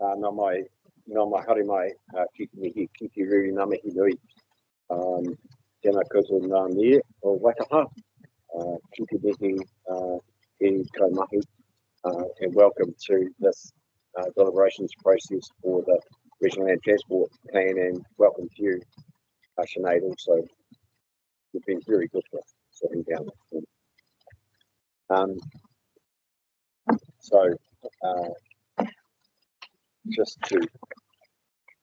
nā mai haere mai, ki Mihi, ki riri ngā mihi nui. Tēnā koutou ngā mea o Whakatau, ki Mihi e Kaimahi, and welcome to this deliberations process for the Regional Land Transport Plan, and welcome to you, Sinead, also. You've been very good for sitting down. Just to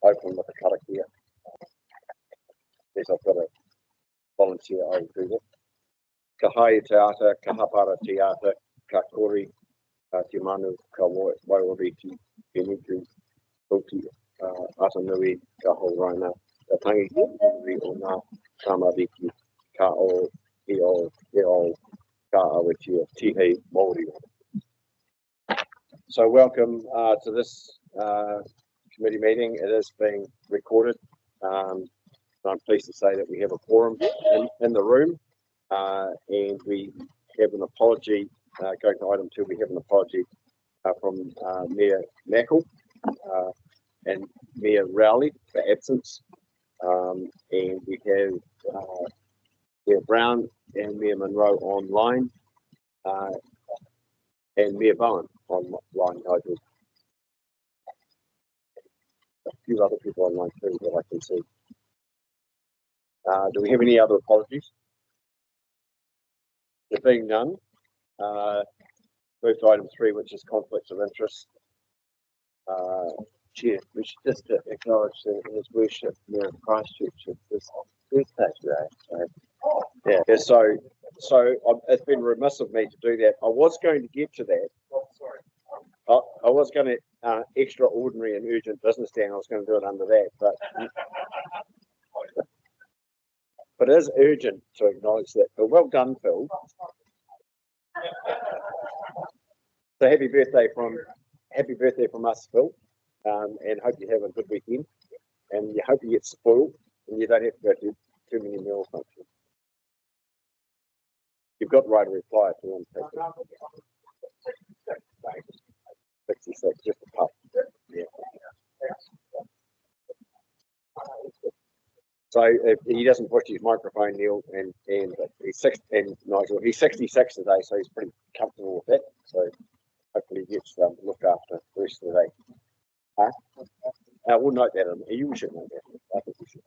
open with the Karakia, as I've got a volunteer, I will do that. Ka hae te ata, ka hapara te ata, ka kori, te manu, ka waiori te penuku, puti, ata nui, ka horaina, ka tangi ri o ngā tamariki, ka o, e o, ka awetia, tihei Māori. So welcome to this committee meeting. It is being recorded. I'm pleased to say that we have a quorum in the room, and we have an apology. Going to item 2, we have an apology from Mayor Mackle and Mayor Rowley for absence, and we have Mayor Brown and Mayor Monroe online, and Mayor Bowen online. A few other people online too that I can see. Do we have any other apologies? There being none, move to item 3, which is conflicts of interest. Chair, we should just acknowledge His Worship Mayor of Christchurch at this birthday today. Yeah, so it's been remiss of me to do that. I was going to get to that. I was going to extraordinary and urgent business down. I was going to do it under that, but it is urgent to acknowledge that. But well done, Phil. So happy birthday from us, Phil, and hope you have a good weekend, and you hope you get spoiled and you don't have to go to too many meal functions. You've got the right to reply if you want to take it. 66, just a pup. Yeah. So if he doesn't push his microphone, Neil, and Nigel, he's 66 today, so he's pretty comfortable with that. So hopefully he gets looked after the rest of the day. We'll note that. You should know that. I think we should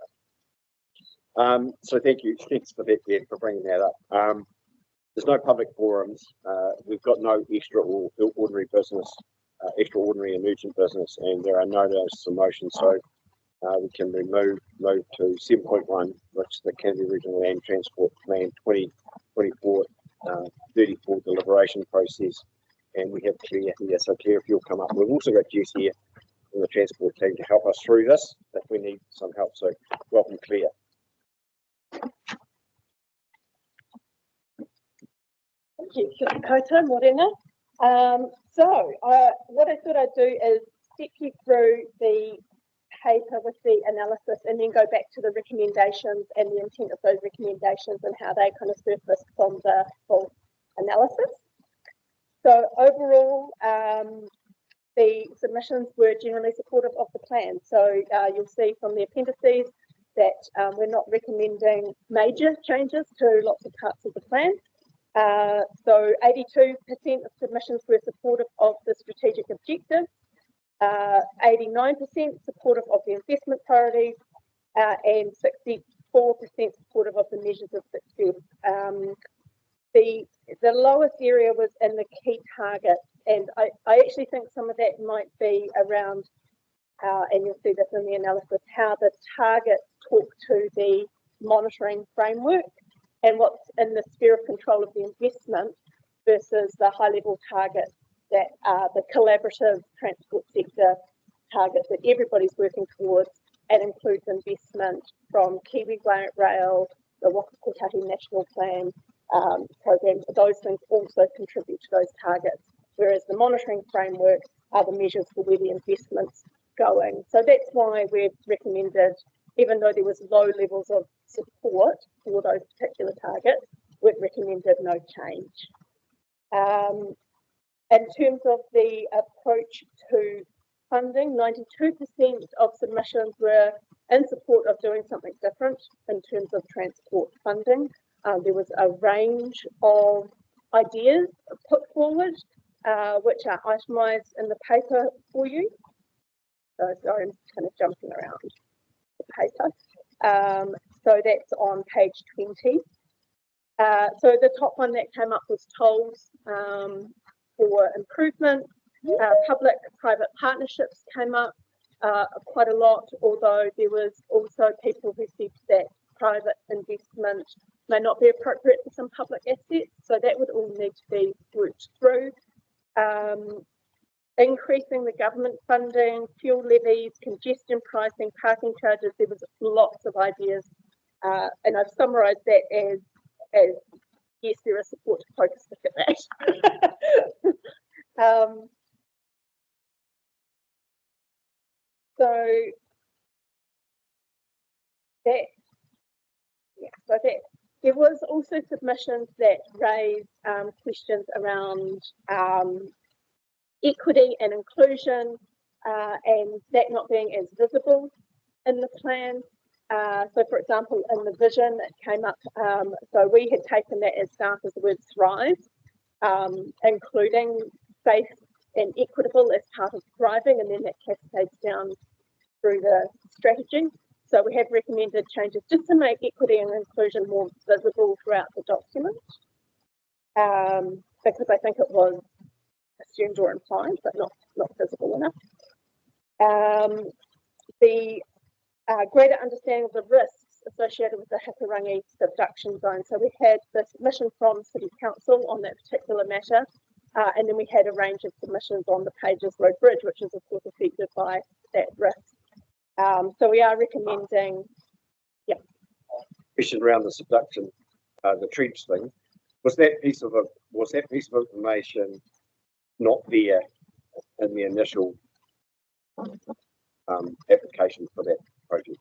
know. So thank you. Thanks for that, Ben, for bringing that up. There's no public forums. We've got no extraordinary business, extraordinary and urgent business, and there are no notices of motion. So we can move to 7.1, which is the Canterbury Regional Land Transport Plan 2024-34 deliberation process. And we have Claire here. So Claire, if you'll come up. We've also got Jess here from the transport team to help us through this if we need some help. So welcome, Claire. Thank you. Kia koutou, morena. What I thought I'd do is step you through the paper with the analysis and then go back to the recommendations and the intent of those recommendations and how they kind of surfaced from the full analysis. So overall, the submissions were generally supportive of the plan. So you'll see from the appendices that we're not recommending major changes to lots of parts of the plan. So 82% of submissions were supportive of the strategic objectives, 89% supportive of the investment priorities, and 64% supportive of the measures of success. The lowest area was in the key target, and I actually think some of that might be around, and you'll see this in the analysis, how the targets talk to the monitoring framework and what's in the sphere of control of the investment versus the high-level targets that are the collaborative transport sector targets that everybody's working towards, and includes investment from Kiwi Rail, the Whakakapi National Plan program. Those things also contribute to those targets, whereas the monitoring framework are the measures for where the investment's going. So that's why we've recommended, even though there was low levels of support for those particular targets, we've recommended no change. In terms of the approach to funding. 92% of submissions were in support of doing something different in terms of transport funding. There was a range of ideas put forward, which are itemised in the paper for you. So sorry, I'm kind of jumping around the paper. So that's on page 20. So the top one that came up was tolls for improvement. Public-private partnerships came up quite a lot, although there was also people who said that private investment may not be appropriate for some public assets, so that would all need to be worked through. Increasing the government funding, fuel levies, congestion pricing, parking charges, there was lots of ideas, and I've summarised that as yes, there is support to focus look at that. So there was also submissions that raised questions around equity and inclusion, and that not being as visible in the plan. So, for example, in the vision, it came up. So we had taken that as staff as the word thrive, including safe and equitable as part of thriving, and then that cascades down through the strategy. So we have recommended changes just to make equity and inclusion more visible throughout the document, because I think it was assumed or implied, but not visible enough. The greater understanding of the risks associated with the Hikurangi subduction zone. So we had the submission from City Council on that particular matter, and then we had a range of submissions on the Pages Road Bridge, which is of course affected by that risk. So we are recommending, Question around the subduction, the trench thing. Was that piece of information not there in the initial application for that project?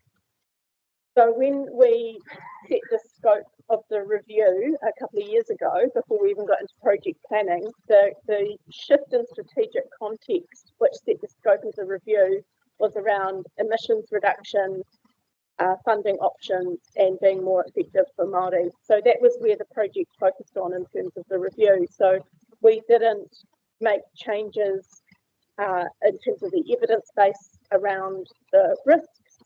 So when we set the scope of the review a couple of years ago, before we even got into project planning, the shift in strategic context, which set the scope of the review, was around emissions reduction, funding options, and being more effective for Māori. So that was where the project focused on in terms of the review. So we didn't make changes in terms of the evidence base around the risks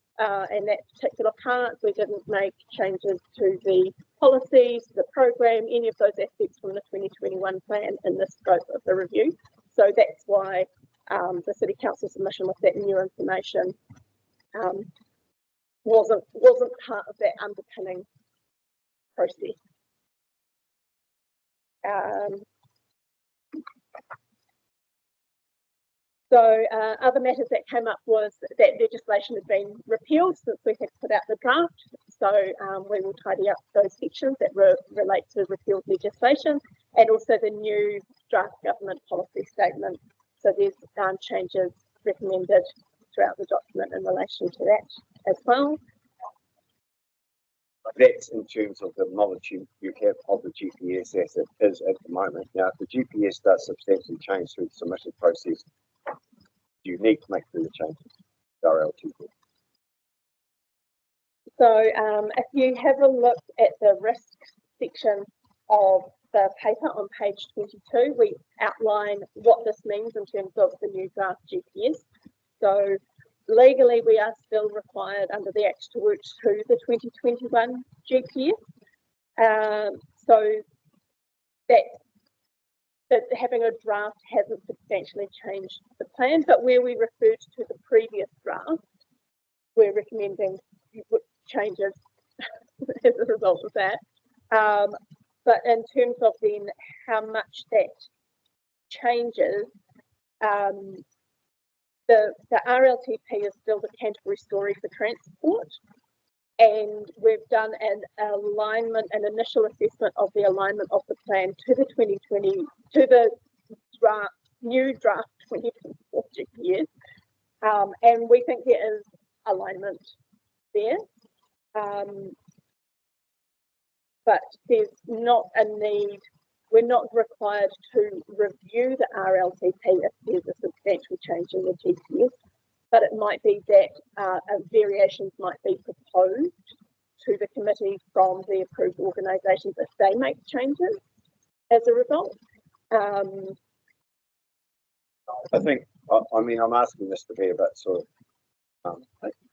in that particular part. We didn't make changes to the policies, the program, any of those aspects from the 2021 plan in the scope of the review. So that's why the City Council submission with that new information wasn't part of that underpinning process. So other matters that came up was that legislation had been repealed since we had put out the draft. So we will tidy up those sections that relate to repealed legislation, and also the new draft government policy statement. So there's changes recommended throughout the document in relation to that as well. That's in terms of the knowledge you have of the GPS as it is at the moment. Now, if the GPS does substantially change through the submission process, do you need to make further changes to RLTP? So if you have a look at the risk section of the paper on page 22, we outline what this means in terms of the new draft GPS. So legally, we are still required under the Act to work to the 2021 GPS. So that having a draft hasn't substantially changed the plan, but where we referred to the previous draft, we're recommending changes as a result of that. But in terms of then how much that changes, the RLTP is still the Canterbury story for transport, and we've done an alignment, an initial assessment of the alignment of the plan to the 2020, to the new draft 2024 GPS, and we think there is alignment there. But there's not a need we're not required to review the RLTP if there's a substantial change in the GPS, but it might be that variations might be proposed to the committee from the approved organisations if they make changes as a result. I think, I mean, I'm asking this to be a bit sort of,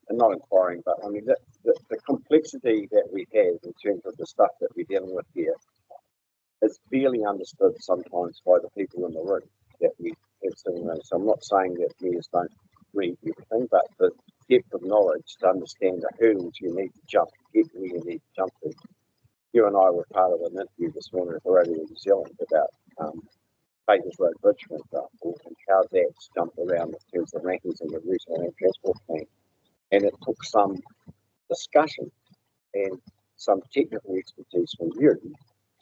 not inquiring, but I mean, the complexity that we have in terms of the stuff that we're dealing with here is barely understood sometimes by the people in the room that we have sitting around. So I'm not saying that mayors don't read everything, but the depth of knowledge to understand the hurdles you need to jump to get where you need to jump to. You and I were part of an interview this morning at the Radio New Zealand about Bakers Road Bridge, for example, and how that's jumped around in terms of rankings in the regional land transport plan. And it took some discussion and some technical expertise from you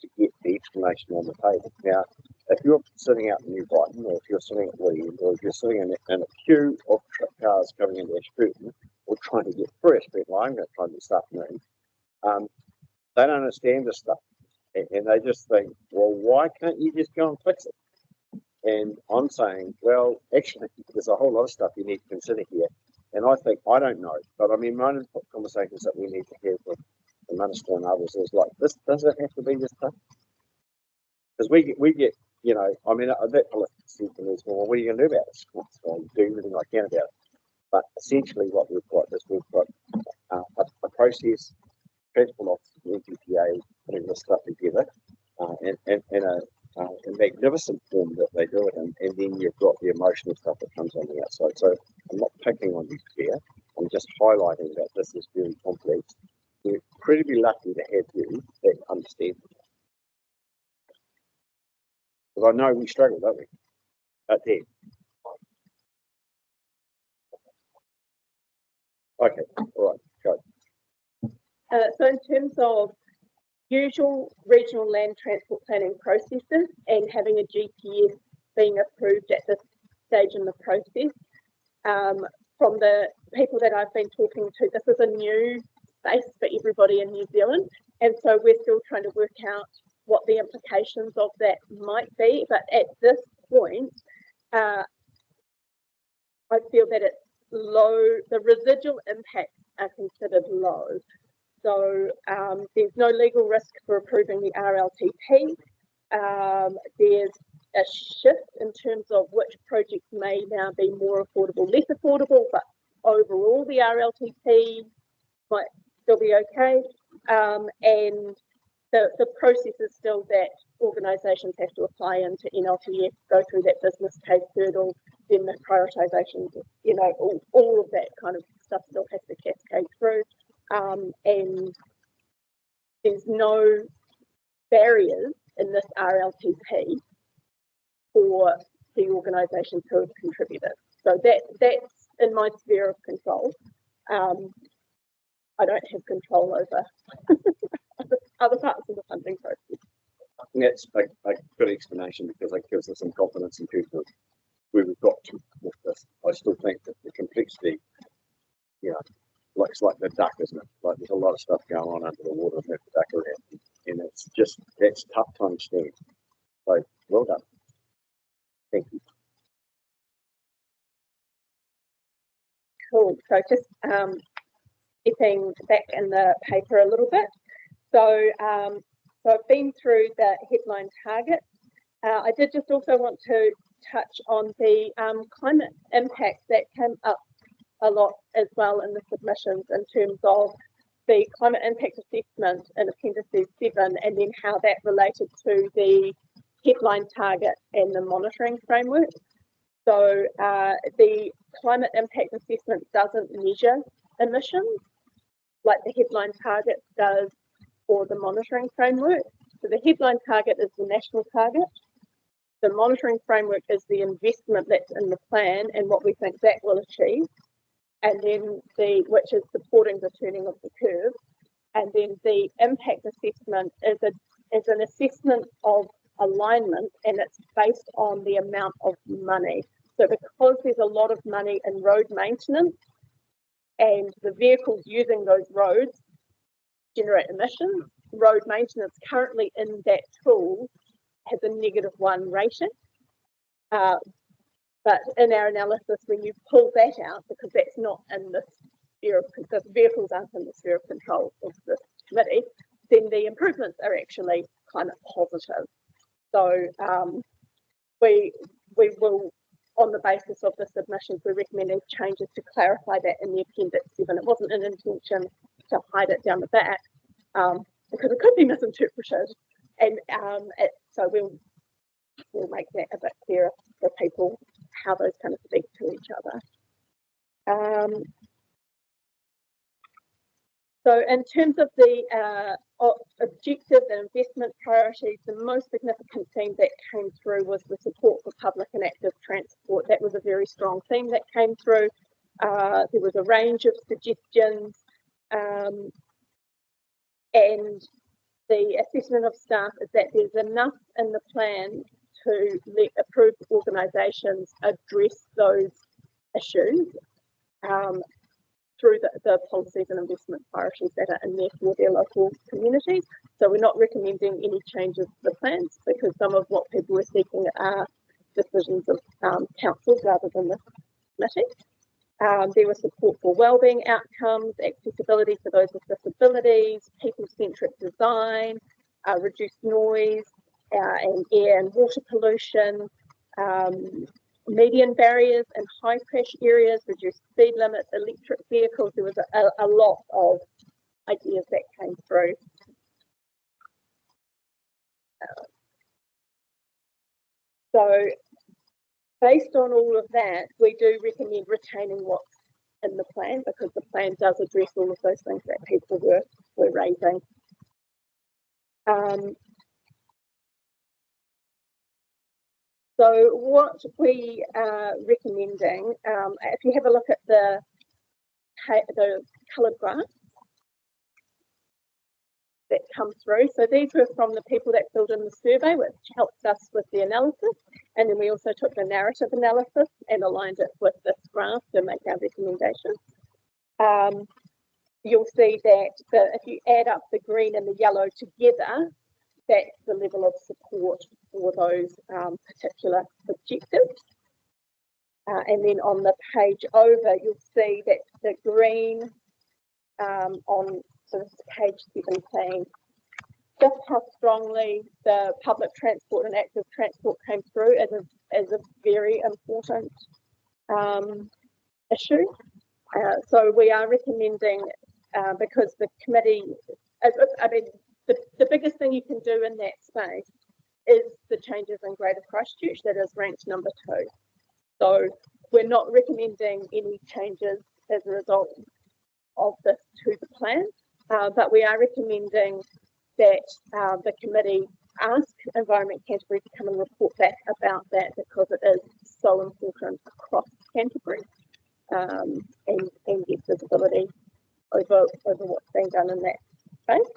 to get the explanation on the table. Now, if you're sitting out in New Brighton, or if you're sitting at William, or if you're sitting in a queue of cars coming into Ashburton, or trying to get through Ashburton, well, I'm going to try this afternoon, they don't understand this stuff. And they just think, well, why can't you just go and fix it? And I'm saying, well, actually, there's a whole lot of stuff you need to consider here. And I think, I don't know, but I mean, one of the conversations that we need to have with the minister and others is like, this, does it have to be this tough? Because we get, you know, I mean, that politics said to me is, well, what are you going to do about it? Well, do everything I can about it. But essentially what we've got is we've got a process, transport office, the NTPA, putting this stuff together, and a magnificent form that they do it in, and then you've got the emotional stuff that comes on the outside. So I'm not picking on you here, I'm just highlighting that this is very complex. We're incredibly lucky to have you that understand. Because I know we struggle, don't we? Out there. Okay, all right, go. So in terms of usual regional land transport planning processes and having a GPS being approved at this stage in the process, from the people that I've been talking to, this is a new space for everybody in New Zealand, and so we're still trying to work out what the implications of that might be. But at this point, I feel that it's low, the residual impacts are considered low. So there's no legal risk for approving the RLTP. There's a shift in terms of which projects may now be more affordable, less affordable, but overall the RLTP might still be okay. And the process is still that organisations have to apply into NLTF, go through that business case hurdle, then the prioritisation, you know, all of that kind of stuff still has to cascade through. And there's no barriers in this RLTP for the organisations who have contributed. So that's in my sphere of control. I don't have control over other parts of the funding process. And that's a good explanation, because it gives us some confidence in terms of where we've got to with this. I still think that the complexity, you know, looks like the duck, isn't it? Like there's a lot of stuff going on under the water with the duck around, and it's just, that's tough to understand. So well done. Thank you. Cool. So just stepping back in the paper a little bit. So, so I've been through the headline targets. I did just also want to touch on the climate impacts that came up a lot as well in the submissions, in terms of the climate impact assessment in Appendices 7, and then how that related to the headline target and the monitoring framework. So the climate impact assessment doesn't measure emissions like the headline target does or the monitoring framework. So the headline target is the national target. The monitoring framework is the investment that's in the plan and what we think that will achieve. And then which is supporting the turning of the curve. And then the impact assessment is an assessment of alignment, and it's based on the amount of money. So because there's a lot of money in road maintenance, and the vehicles using those roads generate emissions, road maintenance currently in that tool has a -1 rating. But in our analysis, when you pull that out, because that's not in the sphere of, the vehicles aren't in the sphere of control of the committee, then the improvements are actually kind of positive. So we will, on the basis of the submissions, we're recommending changes to clarify that in the Appendix 7. It wasn't an intention to hide it down the back, because it could be misinterpreted, and so we'll make that a bit clearer for people how those kind of speak to each other. So in terms of the objectives and investment priorities, the most significant theme that came through was the support for public and active transport. That was a very strong theme that came through. There was a range of suggestions, and the assessment of staff is that there's enough in the plan to let approved organisations address those issues through the policies and investment priorities that are in there for their local communities. So we're not recommending any changes to the plans, because some of what people were seeking are decisions of councils rather than the committee. There was support for wellbeing outcomes, accessibility for those with disabilities, people-centric design, reduced noise and air and water pollution, median barriers in high crash areas, reduced speed limits, electric vehicles. There was a lot of ideas that came through. So based on all of that, we do recommend retaining what's in the plan, because the plan does address all of those things that people were raising. So what we are recommending, if you have a look at the coloured graphs that come through, so these were from the people that filled in the survey, which helps us with the analysis, and then we also took the narrative analysis and aligned it with this graph to make our recommendations. You'll see that if you add up the green and the yellow together, that's the level of support for those particular objectives. And then on the page over, you'll see that the green on sort of page 17, just how strongly the public transport and active transport came through as a very important issue. So we are recommending, because the committee, I mean, the biggest thing you can do in that space is the changes in Greater Christchurch, that is ranked number 2. So we're not recommending any changes as a result of this to the plan, but we are recommending that the committee ask Environment Canterbury to come and report back about that, because it is so important across Canterbury, and get visibility over what's being done in that space.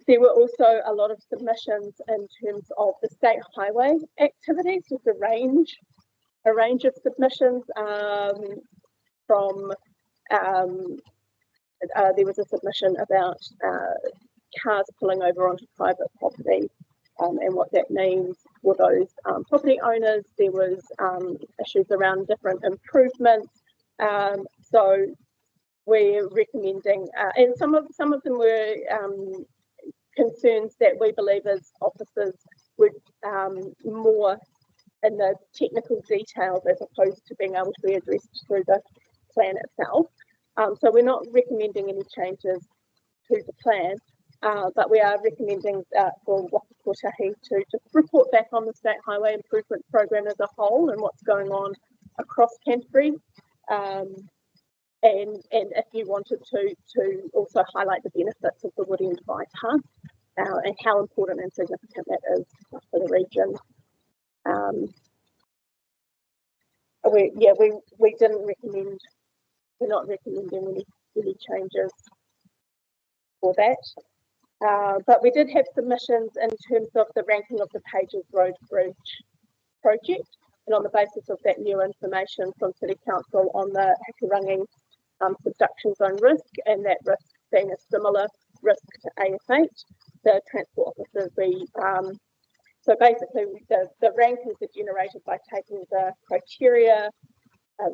There were also a lot of submissions in terms of the state highway activities, with a range of submissions from there was a submission about cars pulling over onto private property and what that means for those property owners. There was issues around different improvements. So we're recommending, and some of them were concerns that we believe as officers would more in the technical details as opposed to being able to be addressed through the plan itself. So we're not recommending any changes to the plan, but we are recommending for Whakakapi to just report back on the State Highway Improvement Program as a whole and what's going on across Canterbury. And if you wanted to also highlight the benefits of the Wood End bypass and how important and significant that is for the region. We didn't recommend, we're not recommending any changes for that. But we did have submissions in terms of the ranking of the Pages Road Bridge project, and on the basis of that new information from City Council on the Hakarangi subduction zone risk, and that risk being a similar risk to AF8, the transport officers, so basically the rankings are generated by taking the criteria,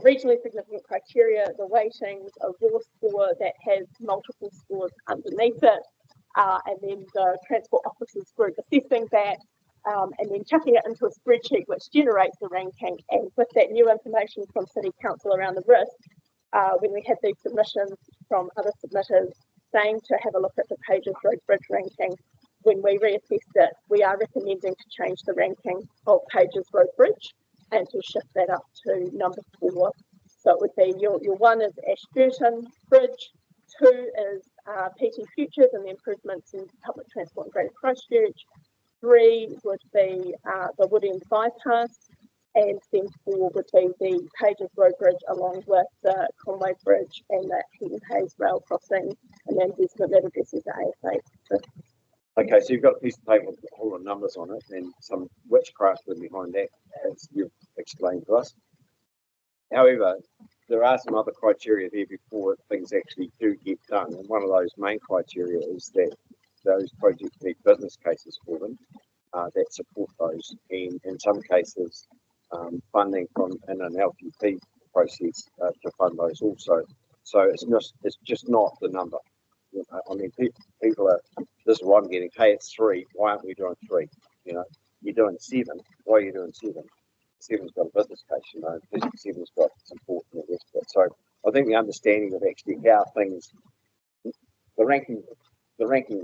regionally significant criteria, the weightings, a raw score that has multiple scores underneath it, and then the transport officers group assessing that, and then chucking it into a spreadsheet which generates the ranking. And with that new information from City Council around the risk, when we had these submissions from other submitters saying to have a look at the Pages Road Bridge ranking, when we reassessed it, we are recommending to change the ranking of Pages Road Bridge and to shift that up to number 4. So it would be your 1 is Ashburton Bridge, 2 is PT Futures and the improvements in public transport in Greater Christchurch, 3 would be the Wood End Bypass, and then 4 would be the Pages Road Bridge along with the Conway Bridge and the Heaton Hayes rail crossing and the investment that addresses the ASA. So, okay, so you've got a piece of paper with a whole lot of numbers on it and some witchcraft behind that, as you've explained to us. However, there are some other criteria there before things actually do get done, and one of those main criteria is that those projects need business cases for them that support those, and in some cases funding from in an RLTP process to fund those also. So it's just not the number. You know, I mean, people are, this is what I'm getting, hey, it's 3, why aren't we doing 3? You know, you're doing 7, why are you doing 7? 7's got a business case, you know, 7's got support and the rest of it. So I think the understanding of actually how things, the ranking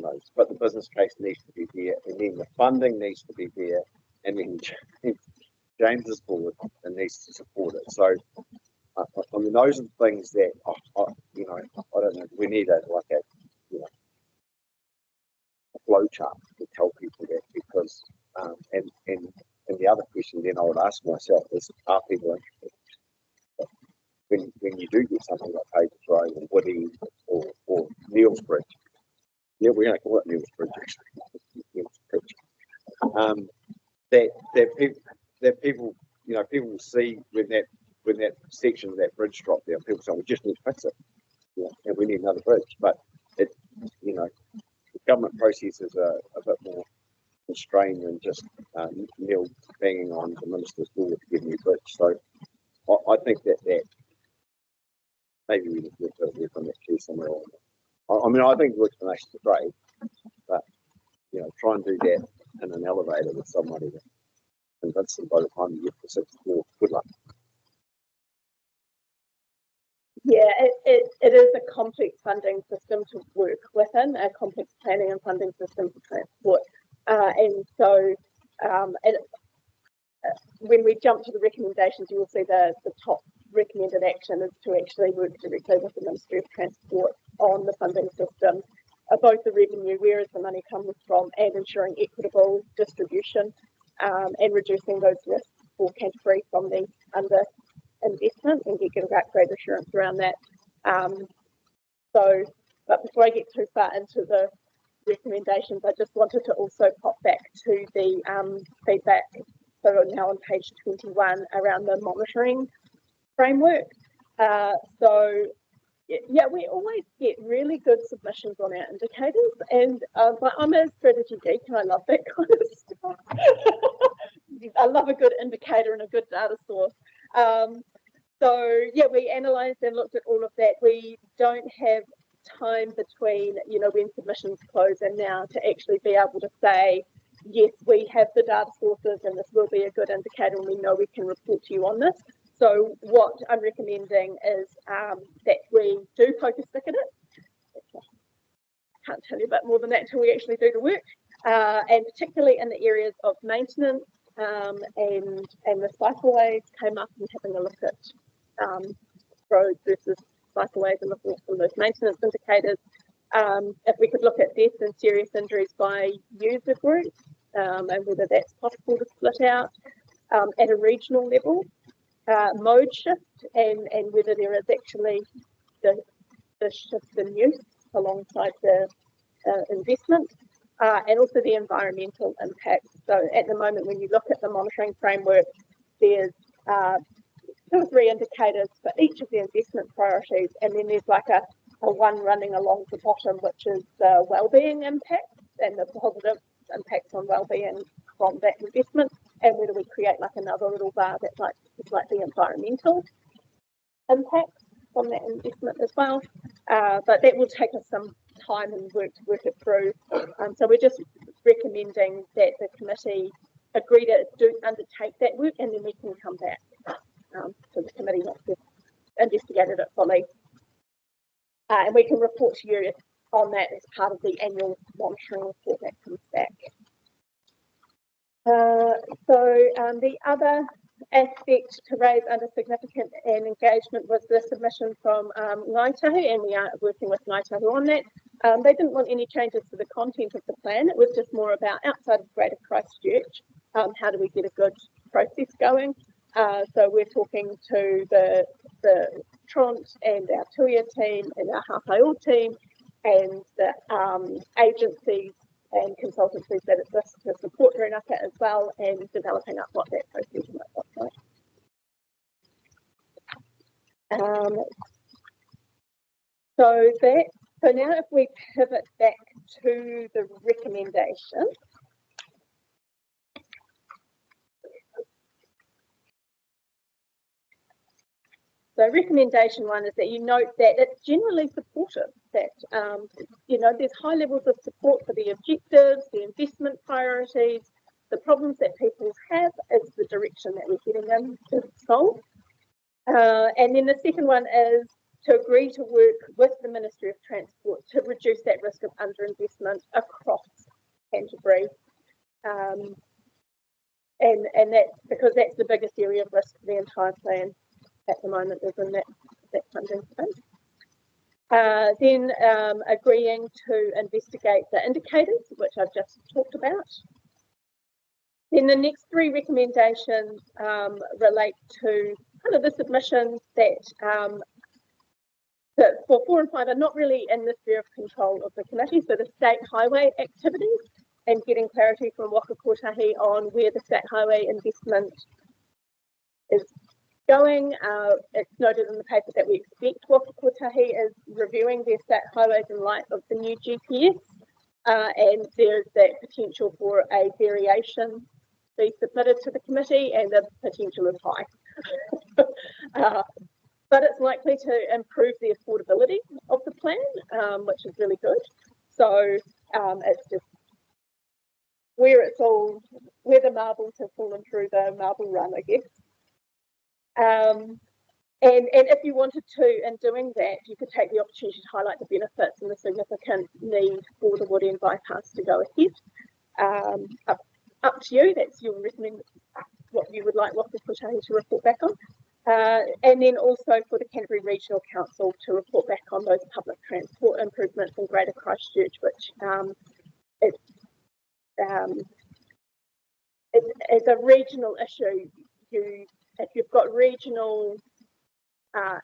those, but the business case needs to be there, and then the funding needs to be there, and then James's board and needs to support it. So I mean, those are the things that you know, I don't know. We need a flow chart to tell people that, because and the other question then I would ask myself is, are people interested? When you do get something like Pages Road or Woody or Neil's Bridge, yeah, we're going to call it Neil's Bridge actually. Neil's Bridge. That people, you know, people will see when that section of that bridge dropped down, people say we just need to fix it, you know, and we need another bridge. But it, you know, the government processes are a bit more constrained than just Neil banging on the minister's door to get a new bridge. So I think that maybe we need to work on that key somewhere on. I mean, I think the explanations are great, but you know, try and do that in an elevator with somebody that convince them by the time you get to 6th floor. Good luck. yeah, it is a complex funding system to work within, a complex planning and funding system for transport. And so when we jump to the recommendations, you will see the top recommended action is to actually work directly with the Ministry of Transport on the funding system, both the revenue, where is the money coming from, and ensuring equitable distribution and reducing those risks for Canterbury from the under investment, and get great assurance around that. But before I get too far into the recommendations, I just wanted to also pop back to the feedback. So we're now on page 21 around the monitoring framework. So yeah, we always get really good submissions on our indicators, and but I'm a strategy geek and I love that kind of stuff. I love a good indicator and a good data source. So yeah, we analysed and looked at all of that. We don't have time between, you know, when submissions close and now to actually be able to say, yes, we have the data sources and this will be a good indicator and we know we can report to you on this. So what I'm recommending is that we do focus stick in it. Can't tell you a bit more than that until we actually do the work, and particularly in the areas of maintenance and the cycleways came up, and having a look at roads versus cycleways and looking at some of those maintenance indicators. If we could look at deaths and serious injuries by user groups and whether that's possible to split out at a regional level, mode shift and whether there is actually the shift in use alongside the investment, and also the environmental impact. So at the moment, when you look at the monitoring framework, there's 2 or 3 indicators for each of the investment priorities, and then there's like a one running along the bottom, which is the wellbeing impact. and the positive impacts on wellbeing from that investment, and whether we create like another little bar that's like the environmental impacts from that investment as well. But that will take us some time and work to work it through. So we're just recommending that the committee agree to undertake that work, and then we can come back to the committee once we've investigated it fully. And we can report to you on that as part of the annual monitoring report that comes back. The other aspect to raise under significant and engagement was the submission from Ngaitahu, and we are working with Ngaitahu on that. They didn't want any changes to the content of the plan. It was just more about outside of Greater Christchurch, how do we get a good process going. So we're talking to the Tront and our Tuia team and our Hawhaiō team and the agencies and consultancies that exist to support Rūnaka as well, and developing up what that process might look like. So now if we pivot back to the recommendation. So recommendation one is that you note that it's generally supportive, that there's high levels of support for the objectives, the investment priorities, the problems that people have is the direction that we're getting in to solve. And then the second one is to agree to work with the Ministry of Transport to reduce that risk of underinvestment across Canterbury. And that's because that's the biggest area of risk for the entire plan at the moment, is in that funding space. Then agreeing to investigate the indicators, which I've just talked about. Then the next three recommendations relate to kind of the submissions that for 4 and 5 are not really in the sphere of control of the committee. So the state highway activities and getting clarity from Whakakotahi on where the state highway investment is going. It's noted in the paper that we expect Whakakotahi is reviewing their state highways in light of the new GPS, and there's that potential for a variation be submitted to the committee, and the potential is high. But it's likely to improve the affordability of the plan, which is really good. So it's just where the marbles have fallen through the marble run, I guess. And if you wanted to, in doing that, you could take the opportunity to highlight the benefits and the significant need for the Wood End bypass to go ahead. Up to you. That's your recommend what you would like Whakakotahi to report back on. And then also for the Canterbury Regional Council to report back on those public transport improvements in Greater Christchurch, which it's a regional issue. If you've got regional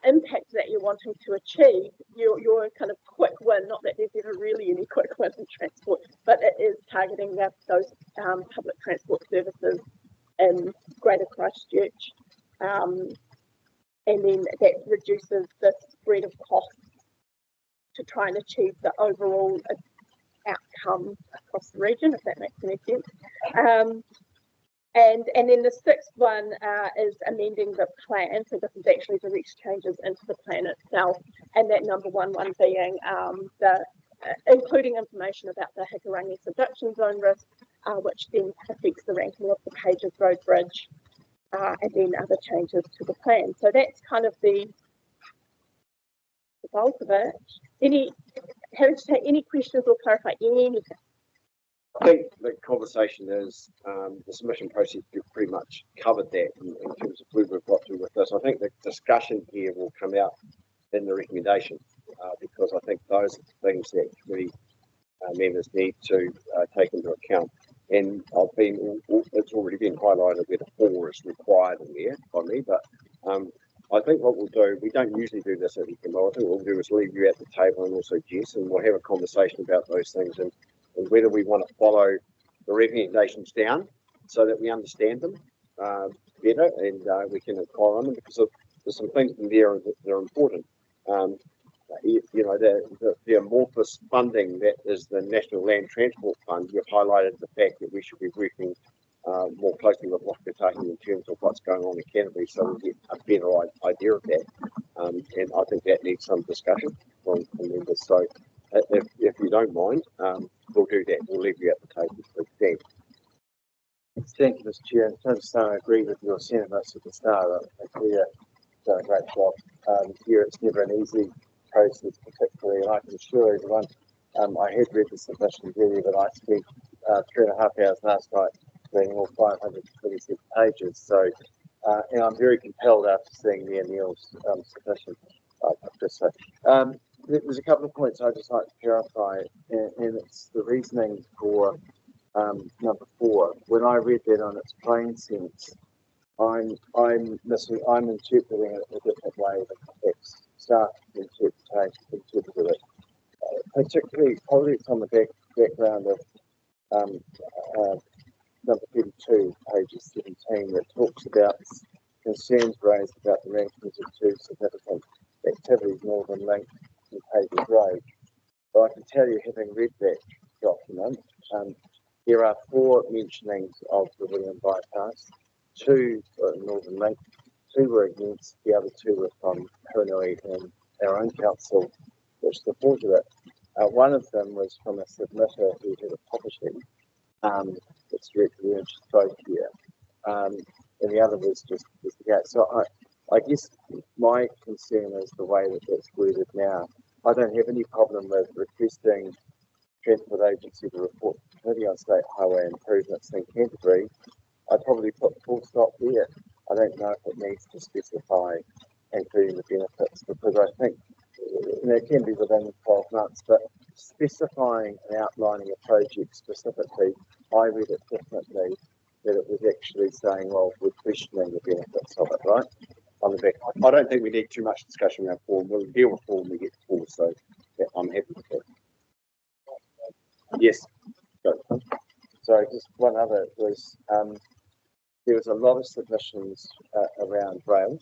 impact that you're wanting to achieve, your kind of quick win, not that there's ever really any quick win in transport, but it is targeting those public transport services in Greater Christchurch. And then that reduces the spread of costs to try and achieve the overall outcome across the region, if that makes any sense. And then the sixth one is amending the plan. So this is actually direct changes into the plan itself, and that number one being including information about the Hikurangi subduction zone risk, which then affects the ranking of the Pages Road Bridge, and then other changes to the plan. So that's kind of the bulk of it. Having to take any questions or clarify anything? I think the conversation is the submission process. You've pretty much covered that in terms of where we've got to with this. I think the discussion here will come out in the recommendation because I think those are things that committee members need to take into account. And it's already been highlighted where the 4 is required in there by me, but I think what we'll do, we don't usually do this at ECMO. I think what we'll do is leave you at the table and also Jess, and we'll have a conversation about those things and whether we want to follow the recommendations down so that we understand them better and we can inquire on them, because there's some things in there that are important. you know, the amorphous funding that is the National Land Transport Fund. You've highlighted the fact that we should be working more closely with Whakatau in terms of what's going on in Canterbury, so we get a better idea of that. And I think that needs some discussion from members. So if you don't mind, we'll do that. We'll leave you at the table. Thanks. Thank you, Mr. Chair. I just agree with your sentiments at the start. I think you've done a great job. Here it's never an easy process, particularly, and I can assure everyone, I had read the submission earlier, but I spent 3.5 hours last night reading all 526 pages. So, and I'm very compelled after seeing the Neil's submission. There's a couple of points I'd just like to clarify, and it's the reasoning for number 4. When I read that on its plain sense, I'm interpreting it a different way than perhaps staff interpreted it. Particularly, probably it's on the background of number 32, pages 17, that talks about concerns raised about the rankings of 2 significant activities, Northern Link and Pages Road. But I can tell you, having read that document, there are 4 mentionings of the William bypass. 2 were Northern Link, 2 were against, the other 2 were from Haranui and our own council, which supported it. One of them was from a submitter who had a property that's directly interested both here, and the other was just the gate. So I guess my concern is the way that that's worded now. I don't have any problem with requesting Transport Agency to report to the Committee on State Highway Improvements in Canterbury. I'd probably put full stop there. I don't know if it needs to specify including the benefits, because I think it can be within 12 months, but specifying and outlining a project specifically, I read it differently, that it was actually saying, well, we're questioning the benefits of it, right? On the back. I don't think we need too much discussion around form. We'll deal with form when we get to form, so yeah, I'm happy with that. Yes. Go. So just one other was, there was a lot of submissions around rail,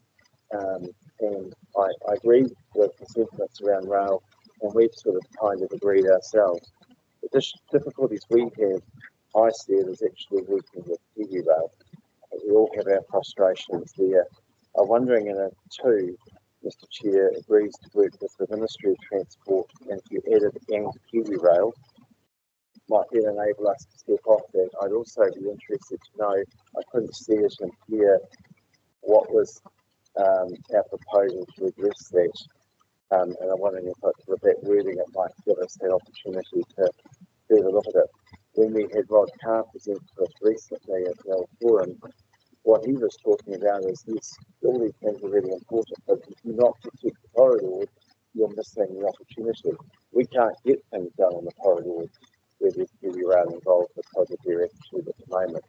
and I agree with the sentiments around rail, and we've sort of kind of agreed ourselves. The difficulties we have, I see it as actually working with Kiwi Rail. We all have our frustrations there. I'm wondering in a 2, Mr. Chair agrees to work with the Ministry of Transport, and if you added and Kiwi Rail, might then enable us to step off that. I'd also be interested to know, I couldn't see it in here, what was our proposal to address that. And I'm wondering if with that wording it might give us the opportunity to further look at it. When we had Rod Carr present to us recently at the Forum, what he was talking about is yes, all these things are really important, but if you not protect the corridor, you're missing the opportunity. We can't get things done on the corridor where there's Kiwi Rail involved because of their attitude at the moment.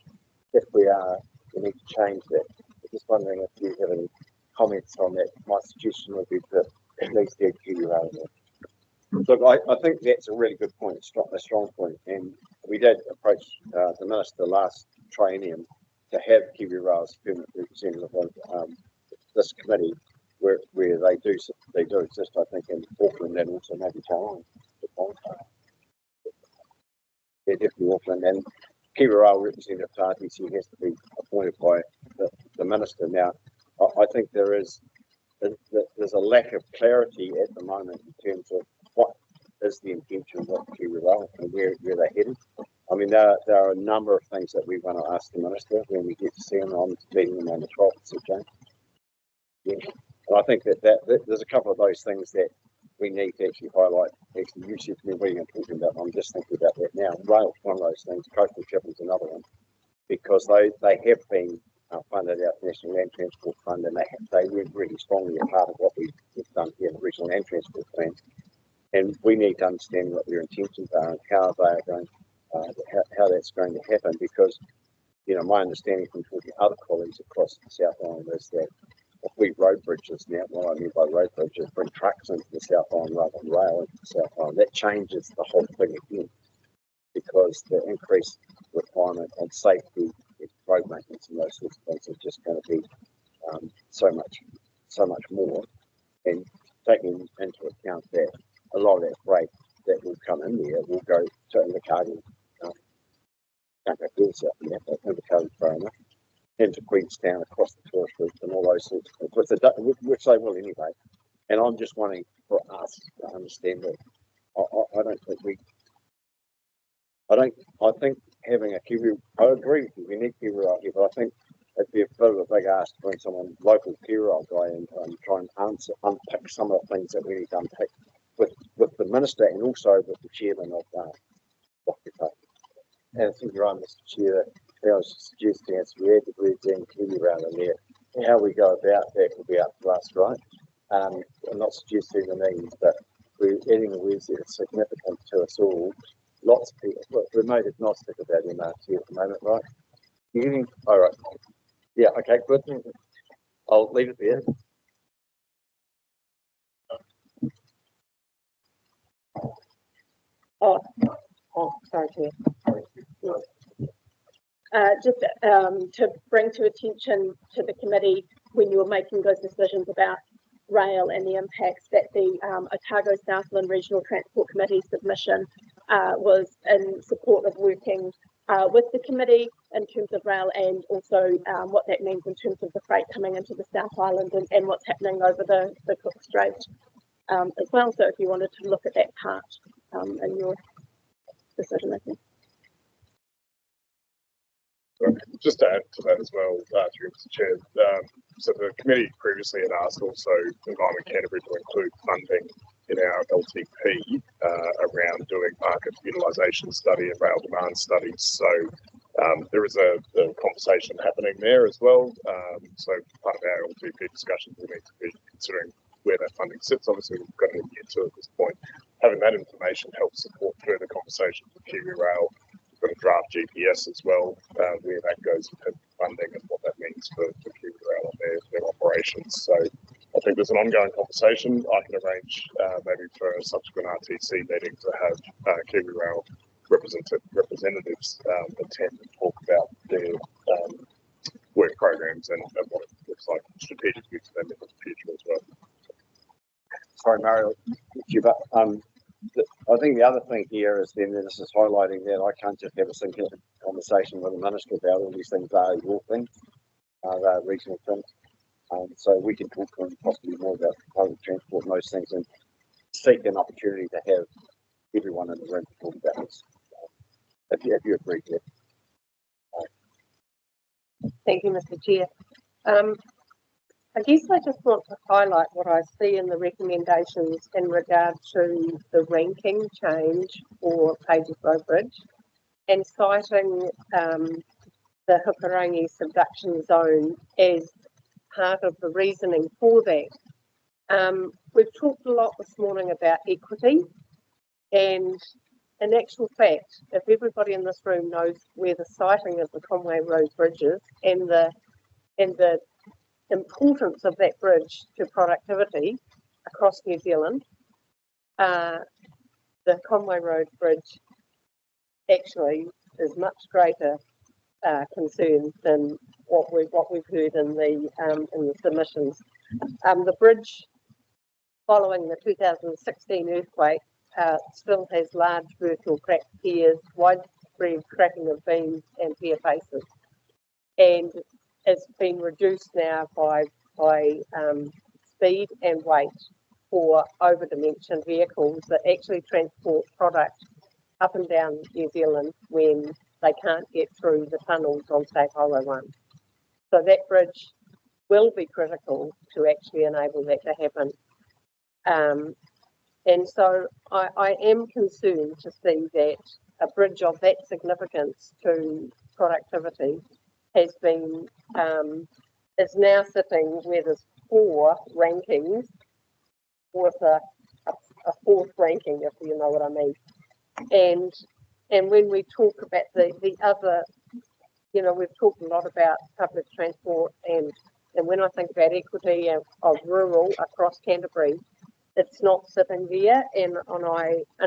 If we are, we need to change that. I'm just wondering if you have any comments on that. My suggestion would be to at least add Kiwi Rail in there. Look, I think that's a really good point, a strong point, and we did approach the Minister last triennium to have Kiwi Rail's permanent representative on this committee, where they do exist, I think, in Auckland and also maybe Tauranga. Yeah, definitely Auckland, and Kiwi Rail representative to RTC has to be appointed by the Minister. Now, I think there's a lack of clarity at the moment in terms of what is the intention of Kiwi Rail and where they're headed. I mean, there are a number of things that we want to ask the Minister when we get to see him on meeting them on the 12th of June. Yeah. And I think that there's a couple of those things that we need to actually highlight. Actually, you said to me, what are you going to talk about? I'm just thinking about that now. Rail's one of those things, coastal shipping's another one, because they have been funded out the National Land Transport Fund, and they were really strongly a part of what we've done here in the Regional Land Transport Plan. And we need to understand what their intentions are and how they are going, how that's going to happen. Because, you know, my understanding from talking to other colleagues across the South Island is that if we road bridges now, what I mean by road bridges, bring trucks into the South Island rather than rail into the South Island, that changes the whole thing again, because the increased requirement on safety, road maintenance, and those sorts of things are just going to be so much more. And taking into account that a lot of that freight that will come in there will go to Invercargill, Invercargill far enough, into Queenstown, across the tourist routes and all those sorts of things, which they will anyway. And I'm just wanting for us to understand that I don't think I think having a Kiwi, I agree with you, we need Kiwi out here, but I think it'd be a bit of a big ask to bring someone, local Kiwi guy, and try and unpick some of the things that we need to unpick with the minister and also with the chairman of Whakatau. And I think you're right, Mr. Chair, that I was suggesting as we add the words and Kiwi around in there, how we go about that will be up to us, right? I'm not suggesting the names, but we're adding the words that are significant to us all. Lots of people, look, we're made agnostic about MRT at the moment, right? You're getting, all right. Yeah, okay, good. I'll leave it there. Sorry, Chair. Just to bring to attention to the committee when you were making those decisions about rail and the impacts, that the Otago Southland Regional Transport Committee submission was in support of working with the committee in terms of rail, and also what that means in terms of the freight coming into the South Island and what's happening over the Cook Strait as well. So if you wanted to look at that part in your decision making. Just to add to that as well, through Mr. Chair, so the committee previously had asked also Environment Canterbury to include funding in our LTP around doing market utilisation study and rail demand studies. So there is a conversation happening there as well. So part of our LTP discussions will need to be considering where that funding sits. Obviously, we've got to get to at this point. Having that information helps support further conversations with Kiwi Rail. We've got a draft GPS as well, where that goes into funding and what that means for Kiwi Rail and their operations. So I think there's an ongoing conversation. I can arrange maybe for a subsequent RTC meeting to have Kiwi Rail representatives attend and talk about their work programs and what it looks like strategically for them in the future as well. Sorry, Mario, but I think the other thing here is then this is highlighting that I can't just have a single conversation with the minister about all these things. Are your things, they're regional things. So we can talk to them possibly more about public transport and those things, and seek an opportunity to have everyone in the room to talk about this. If you agree, yeah. Thank you, Mr. Chair. I guess I just want to highlight what I see in the recommendations in regard to the ranking change for Pages Road Bridge, and citing the Hukarangi subduction zone as part of the reasoning for that. We've talked a lot this morning about equity, and in actual fact, if everybody in this room knows where the siting of the Conway Road Bridge is and the importance of that bridge to productivity across New Zealand, the Conway Road Bridge actually is much greater concern than what we've heard in the submissions. The bridge, following the 2016 earthquake, still has large vertical cracked piers, widespread cracking of beams and pier faces, and it's been reduced now by speed and weight for over-dimensioned vehicles that actually transport product up and down New Zealand when they can't get through the tunnels on State Highway 1. So that bridge will be critical to actually enable that to happen. And so I am concerned to see that a bridge of that significance to productivity has been is now sitting where there's 4 rankings with a 4th ranking, if you know what I mean. And when we talk about the other, you know, we've talked a lot about public transport, and when I think about equity of rural across Canterbury, it's not sitting there, and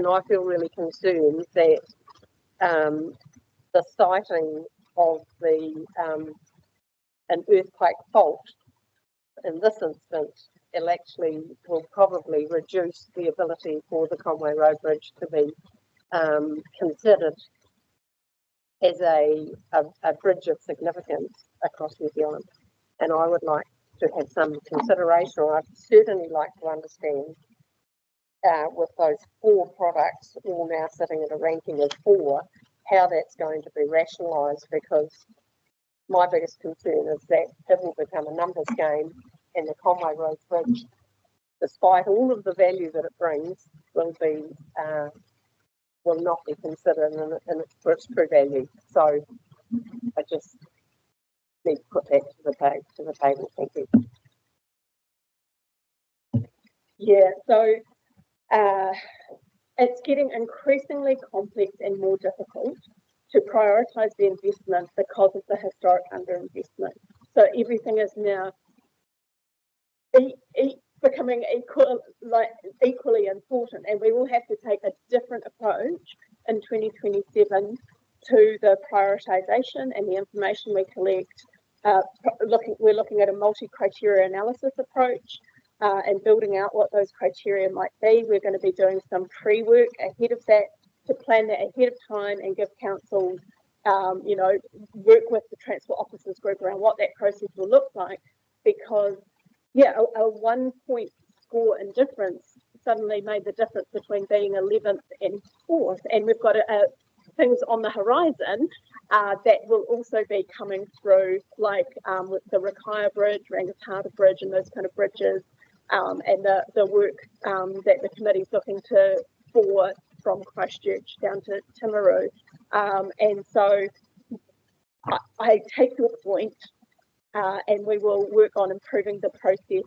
I feel really concerned that the siting of an earthquake fault in this instance, it actually will probably reduce the ability for the Conway Road Bridge to be considered as a bridge of significance across New Zealand. And I would like to have some consideration, or I'd certainly like to understand with those 4 products all now sitting at a ranking of 4, how that's going to be rationalised, because my biggest concern is that it will become a numbers game, and the Conway Road Bridge, despite all of the value that it brings, will not be considered in its true value. So I just need to put that to the table. Thank you. Yeah, so it's getting increasingly complex and more difficult to prioritise the investment because of the historic underinvestment. So everything is now becoming equally important, and we will have to take a different approach in 2027 to the prioritisation and the information we collect. We're looking at a multi-criteria analysis approach and building out what those criteria might be. We're going to be doing some pre-work ahead of that to plan that ahead of time and give council, work with the Transport Officers Group around what that process will look like, because a 1 point score in difference suddenly made the difference between being 11th and 4th, and we've got things on the horizon that will also be coming through, like with the Rakaya Bridge, Rangitata Bridge, and those kind of bridges, and the work that the committee's looking for from Christchurch down to Timaru. And so I take your point, and we will work on improving the process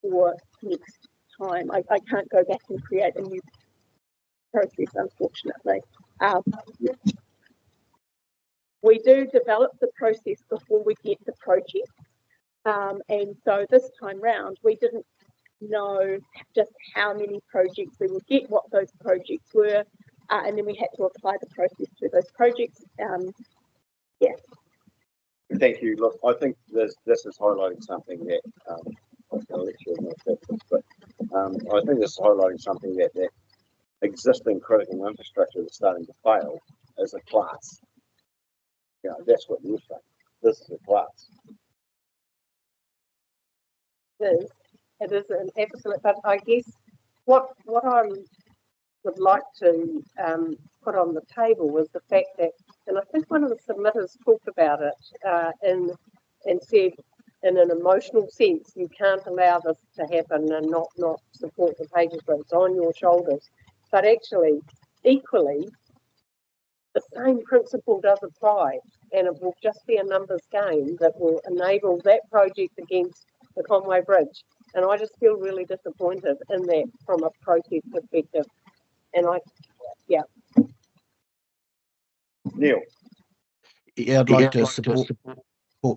for next time. I can't go back and create a new process, unfortunately. We do develop the process before we get the project. And so this time round, we didn't know just how many projects we would get, what those projects were, and then we had to apply the process to those projects. Thank you. Look, I think this is highlighting something that I was going to let you know, but I think this is highlighting something that existing critical infrastructure that's starting to fail as a class. That's what you're saying. This is a class. It is an absolute, but I guess what I would like to put on the table was the fact that, and I think one of the submitters talked about it and said, in an emotional sense, you can't allow this to happen and not support the pages, but it's on your shoulders. But actually, equally, the same principle does apply, and it will just be a numbers game that will enable that project against the Conway Bridge. And I just feel really disappointed in that from a process perspective. And Neil. Yeah, I'd like to support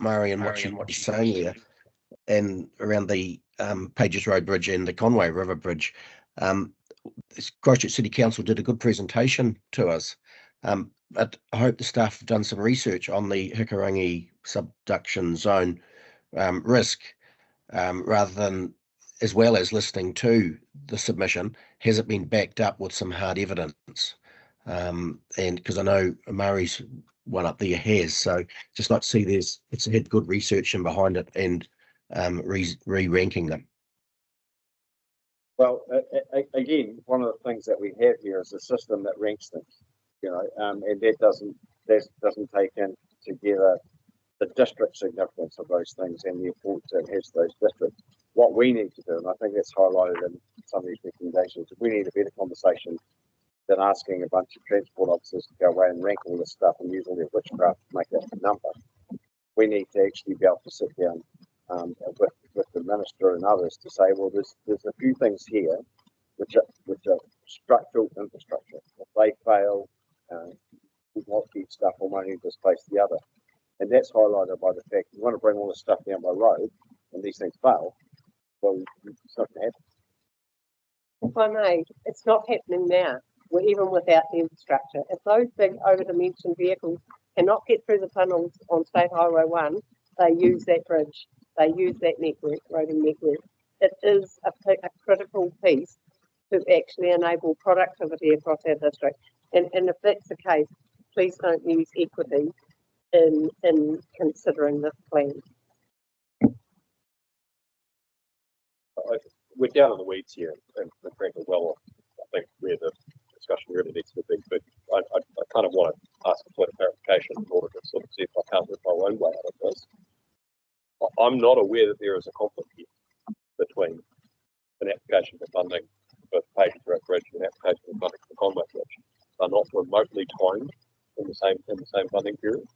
Murray and what she's saying there, and around the Pages Road Bridge and the Conway River Bridge. Christchurch City Council did a good presentation to us. But I hope the staff have done some research on the Hikurangi subduction zone risk, rather than, as well as listening to the submission, has it been backed up with some hard evidence? And because I know Murray's one up there has, so just like to see it's had good research in behind it and re-ranking them. Well, again, one of the things that we have here is a system that ranks things, and that doesn't take in together the district significance of those things and the importance it has to those districts. What we need to do, and I think that's highlighted in some of these recommendations, we need a better conversation than asking a bunch of transport officers to go away and rank all this stuff and use all their witchcraft to make it a number. We need to actually be able to sit down with the minister and others to say, well, there's a few things here which are structural infrastructure. If they fail, we won't keep stuff on one end, displace the other. And that's highlighted by the fact you want to bring all this stuff down by road and these things fail, well, it's not going to happen. if I may, it's not happening now, even without the infrastructure. If those big over-dimensioned vehicles cannot get through the tunnels on State Highway 1, they use that bridge. they use that network, roading network. It is a critical piece to actually enable productivity across our district. And if that's the case, please don't use equity in considering this plan. We're down in the weeds here, and frankly, well, I think where the discussion really needs to be. But I kind of want to ask a point of clarification in order to sort of see if I can't work my own way out of this. I'm not aware that there is a conflict here between an application for funding for Pages Road Bridge and an application for funding for the Conway Bridge. They're not remotely timed in the same funding period.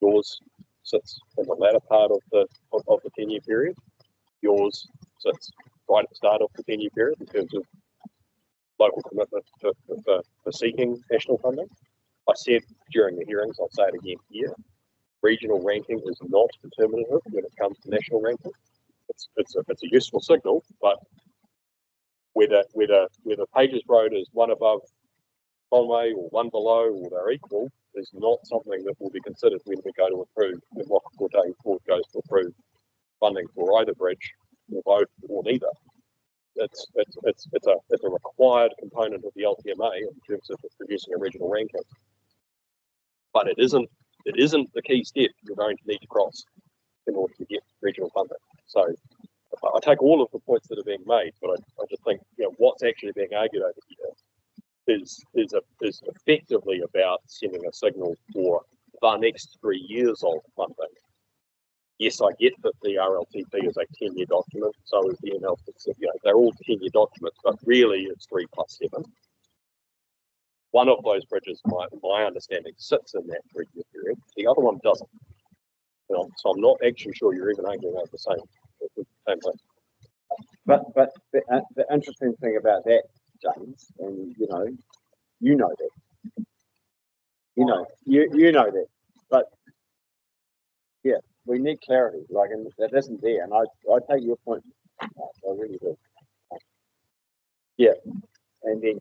Yours sits in the latter part of the 10-year period. Yours sits right at the start of the 10-year period in terms of local commitment for seeking national funding. I said during the hearings, I'll say it again here, regional ranking is not determinative when it comes to national ranking. It's a useful signal, but whether Pages Road is one above Conway or one below or they're equal is not something that will be considered when we go to approve, when Whakakapi Board goes to approve funding for either bridge or both or neither. It's a required component of the LTMA in terms of producing a regional ranking. But it isn't the key step you're going to need to cross in order to get regional funding. So I take all of the points that are being made, but I just think what's actually being argued over here is effectively about sending a signal for the next 3 years of funding. Yes, I get that the RLTP is a 10-year document, so is the NLTP. They're all 10-year documents, but really it's 3 plus 7. One of those bridges, my understanding, sits in that 3-year period. The other one doesn't. So I'm not actually sure you're even arguing over the same thing. But the interesting thing about that, James, and you know that. You know that. But yeah, we need clarity, and that isn't there. And I take your point. I really do. Yeah, and then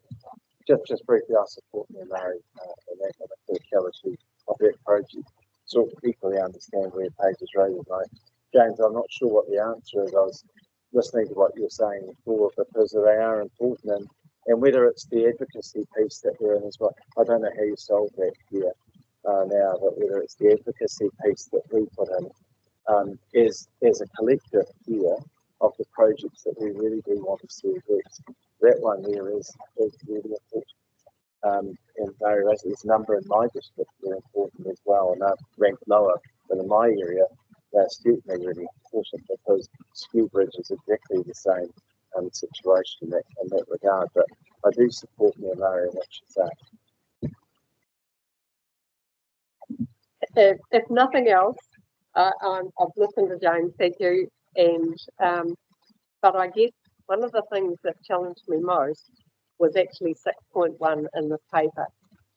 just briefly, I support Mary and that criticality of that project. So equally understand where Pages Road is, right? James, I'm not sure what the answer is. I was listening to what you were saying before because they are important, and whether it's the advocacy piece that we're in as well. I don't know how you solve that here now, but whether it's the advocacy piece that we put in is as a collective here of the projects that we really do want to see addressed. That one there is really important. And Barry Rose, there's a number in my district that are important as well, and they're ranked lower, but in my area, they're certainly really important because Skill Bridge is exactly the same situation in that regard. But I do support Mary in what she's saying. If nothing else, I've listened to James, thank you, and but I guess one of the things that challenged me most was actually 6.1 in this paper,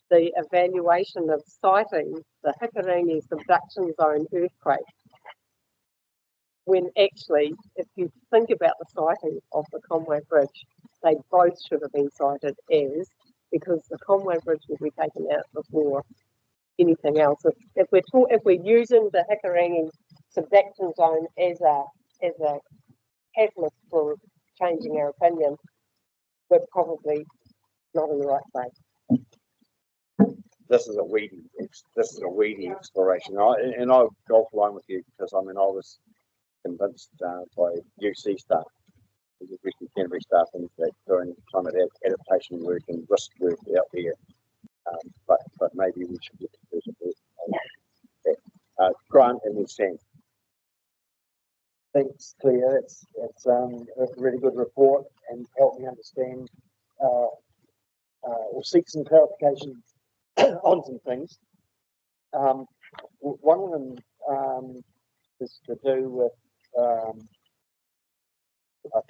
the evaluation of citing the Hikarangi subduction zone earthquake. When actually, if you think about the citing of the Conway Bridge, they both should have been cited as, because the Conway Bridge will be taken out before anything else. If we're using the Hikarangi subduction zone as a catalyst for changing our opinion, we're probably not in the right place. this is a weedy exploration. I'll go along with you because I was convinced by UC staff, the Canterbury staff, and doing climate adaptation work and risk work out there. But maybe we should get to that. Grant and then Sam. Thanks, Claire. It's a really good report and helped me understand or seek some clarification on some things. One of them is to do with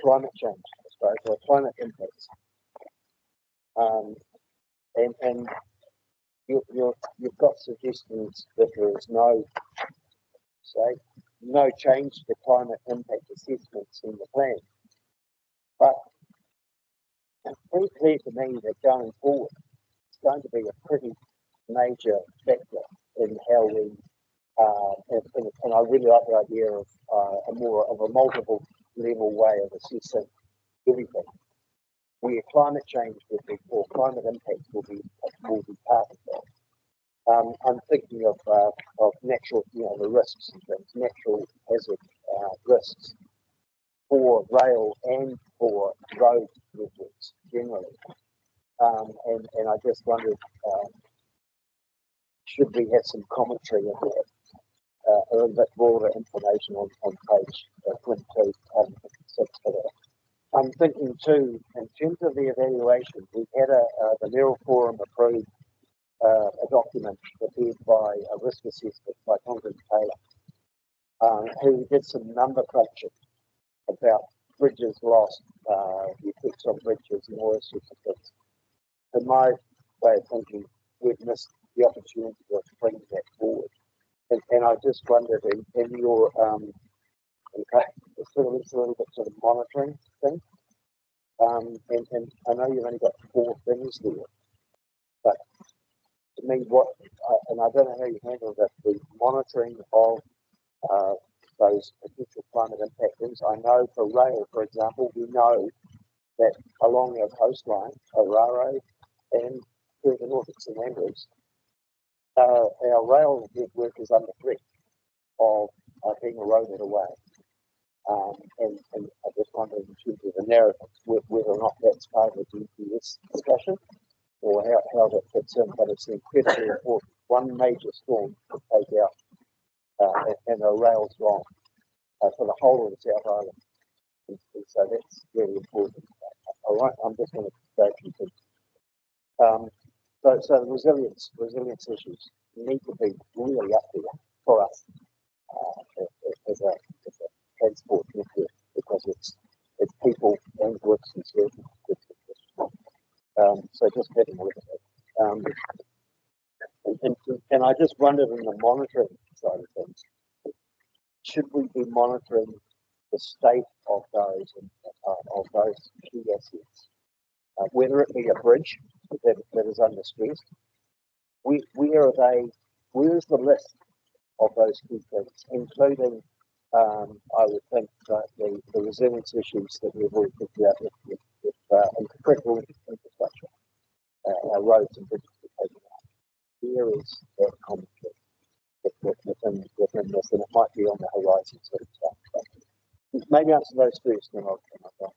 climate change, I suppose, or climate impacts. And you've got suggestions that there is no change to climate impact assessments in the plan. But it's pretty clear to me that going forward, it's going to be a pretty major factor in how we And I really like the idea of a more of a multiple level way of assessing everything, where climate change will be, or climate impacts will be part of that. I'm thinking of natural, the risks and things, natural hazard risks for rail and for road networks generally. And I just wondered, should we have some commentary on that, a little bit broader information on page 22, 56 for that. I'm thinking too, in terms of the evaluation, we had the Mayoral Forum approved a document prepared by a risk assessment by Congress Taylor, who did some number crunching about bridges lost, the effects on bridges and all those sorts of things. In my way of thinking, we've missed the opportunity to bring that forward. And I just wondered in your okay, it's a little bit sort of monitoring thing. And I know you've only got 4 things there, but to me, and I don't know how you handle the monitoring of those potential climate impact things. I know for rail, for example, we know that along our coastline, Oraro and further north at St Andrews, our rail network is under threat of being eroded away. And I just wonder in terms of the narrative, whether or not that's part of the GPS discussion or how that fits in, but it's incredibly important. One major storm could take out and the rail's gone for the whole of the South Island. And so that's really important. All right, I'm just going to go through. So the resilience issues need to be really up there for us as a transport network, because it's people and goods and services. So just having a look at it. And I just wondered in the monitoring side of things, should we be monitoring the state of those key assets, whether it be a bridge that is under stress? Where are they? Where is the list of those key things, including I would think the resilience issues that we've already talked about with critical infrastructure, our roads and bridges. Where is that commentary within this? And it might be on the horizon sort of stuff. Maybe answer those first, then I'll come up.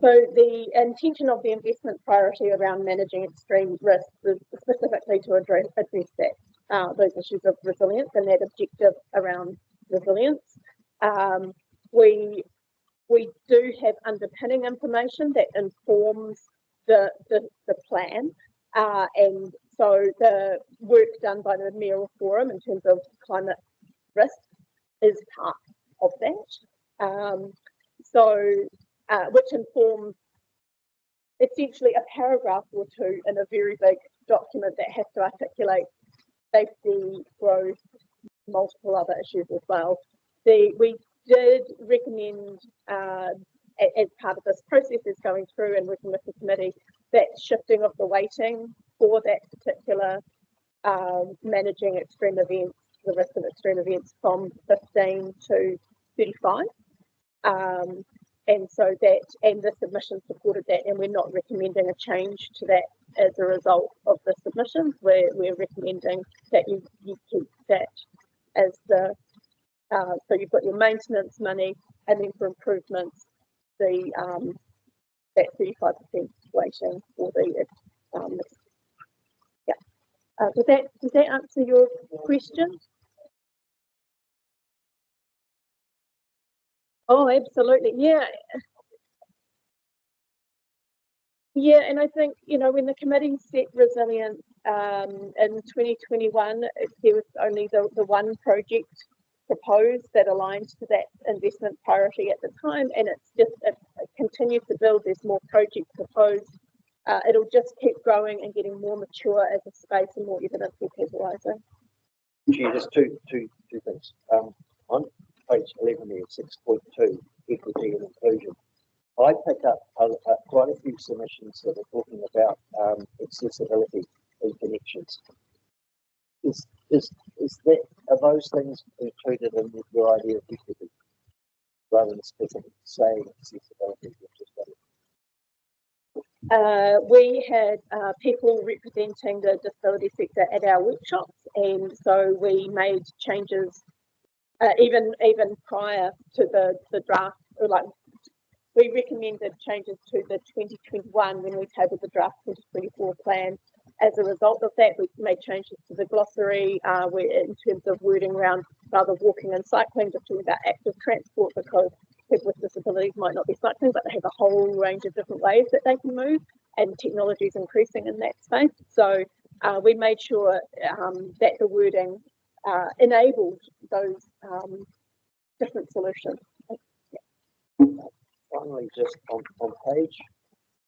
So the intention of the investment priority around managing extreme risks is specifically to address that, those issues of resilience and that objective around resilience. We do have underpinning information that informs the plan, and so the work done by the Mayoral Forum in terms of climate risk is part of that. Which informs essentially a paragraph or two in a very big document that has to articulate safety, growth, multiple other issues as well. We did recommend, as part of this process is going through and working with the committee, that shifting of the weighting for that particular managing extreme events, the risk of extreme events, from 15 to 35. And so that, and the submission supported that, and we're not recommending a change to that as a result of the submissions. We're recommending that you keep that as the, so you've got your maintenance money, and then for improvements, the that 35% weighting for the does that answer your question? Oh, absolutely. Yeah. Yeah, and I think, when the committee set resilience in 2021, there was only the one project proposed that aligned to that investment priority at the time, and it continues to build. There's more projects proposed. It'll just keep growing and getting more mature as a space and more evidence will capitalising. Gee, just two things. On page 11 there, 6.2, equity and inclusion. I picked up quite a few submissions that are talking about accessibility and connections. Are those things included in your idea of equity rather than specific saying accessibility? We had people representing the disability sector at our workshops, and so we made changes even prior to the draft. Like, we recommended changes to the 2021 when we tabled the draft 2024 plan. As a result of that, we made changes to the glossary in terms of wording around rather walking and cycling, just talking about active transport, because people with disabilities might not be cycling, but they have a whole range of different ways that they can move, and technology is increasing in that space. So we made sure that the wording enabled those different solutions. Finally, just on page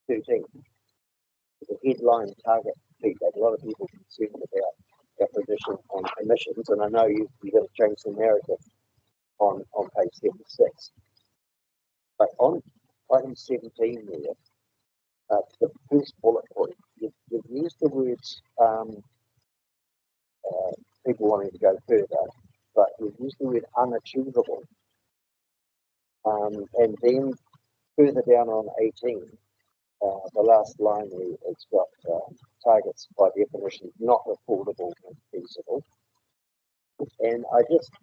13, the headline target feedback. A lot of people are concerned about our position on emissions, and I know you've got to change the narrative on page 76. But on item 17 there, the first bullet point, you've used the words people wanting to go further, but you've used the word unachievable. And then further down on 18, the last line there, it's got targets by definition not affordable and feasible. And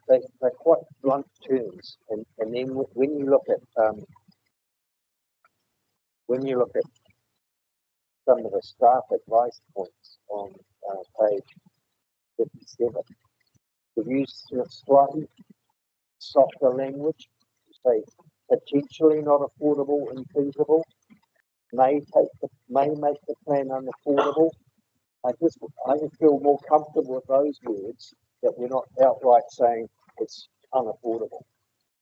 they're quite blunt terms. And then when you look at some of the staff advice points on page 57, we've used slightly softer language, say potentially not affordable and feasible, may make the plan unaffordable. I just feel more comfortable with those words, that we're not outright saying it's unaffordable.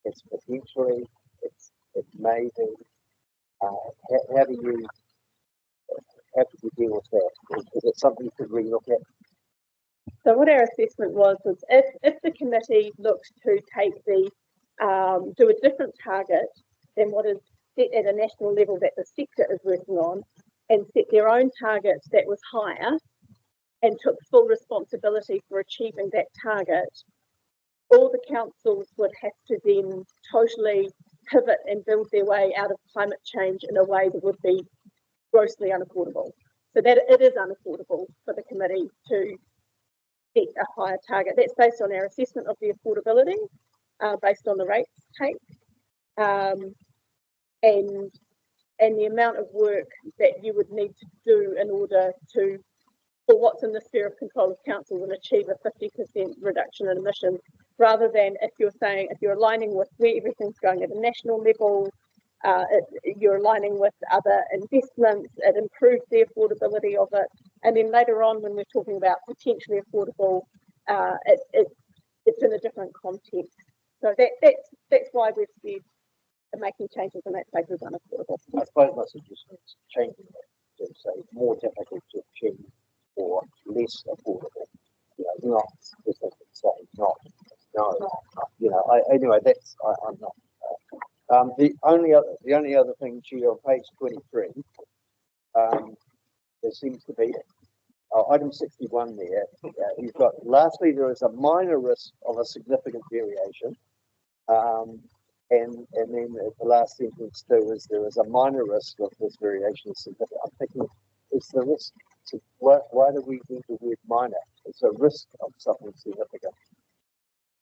It's potentially, it may be. How do you deal with that? Is it something you could relook at? So what our assessment was if the committee looks to take the do a different target than what is set at a national level that the sector is working on, and set their own targets that was higher, and took full responsibility for achieving that target, all the councils would have to then totally pivot and build their way out of climate change in a way that would be grossly unaffordable. So that it is unaffordable for the committee to set a higher target. That's based on our assessment of the affordability, based on the rates take, and the amount of work that you would need to do in order to, for what's in the sphere of control of council, and achieve a 50% reduction in emissions, rather than if you're aligning with where everything's going at a national level, you're aligning with other investments, it improves the affordability of it, and then later on when we're talking about potentially affordable, it's in a different context. So that's why we've said making changes in that space is unaffordable. I suppose my suggestion is changing it to say more difficult to achieve or less affordable. You know, not specific, say not. No. You know, anyway, I'm not. The only other thing, Chair, on page 23, there seems to be item 61 there. You've got, lastly, there is a minor risk of a significant variation. And then the last sentence too is there is a minor risk of this variation is significant. I'm thinking, is the risk, why do we need the word minor? It's a risk of something significant.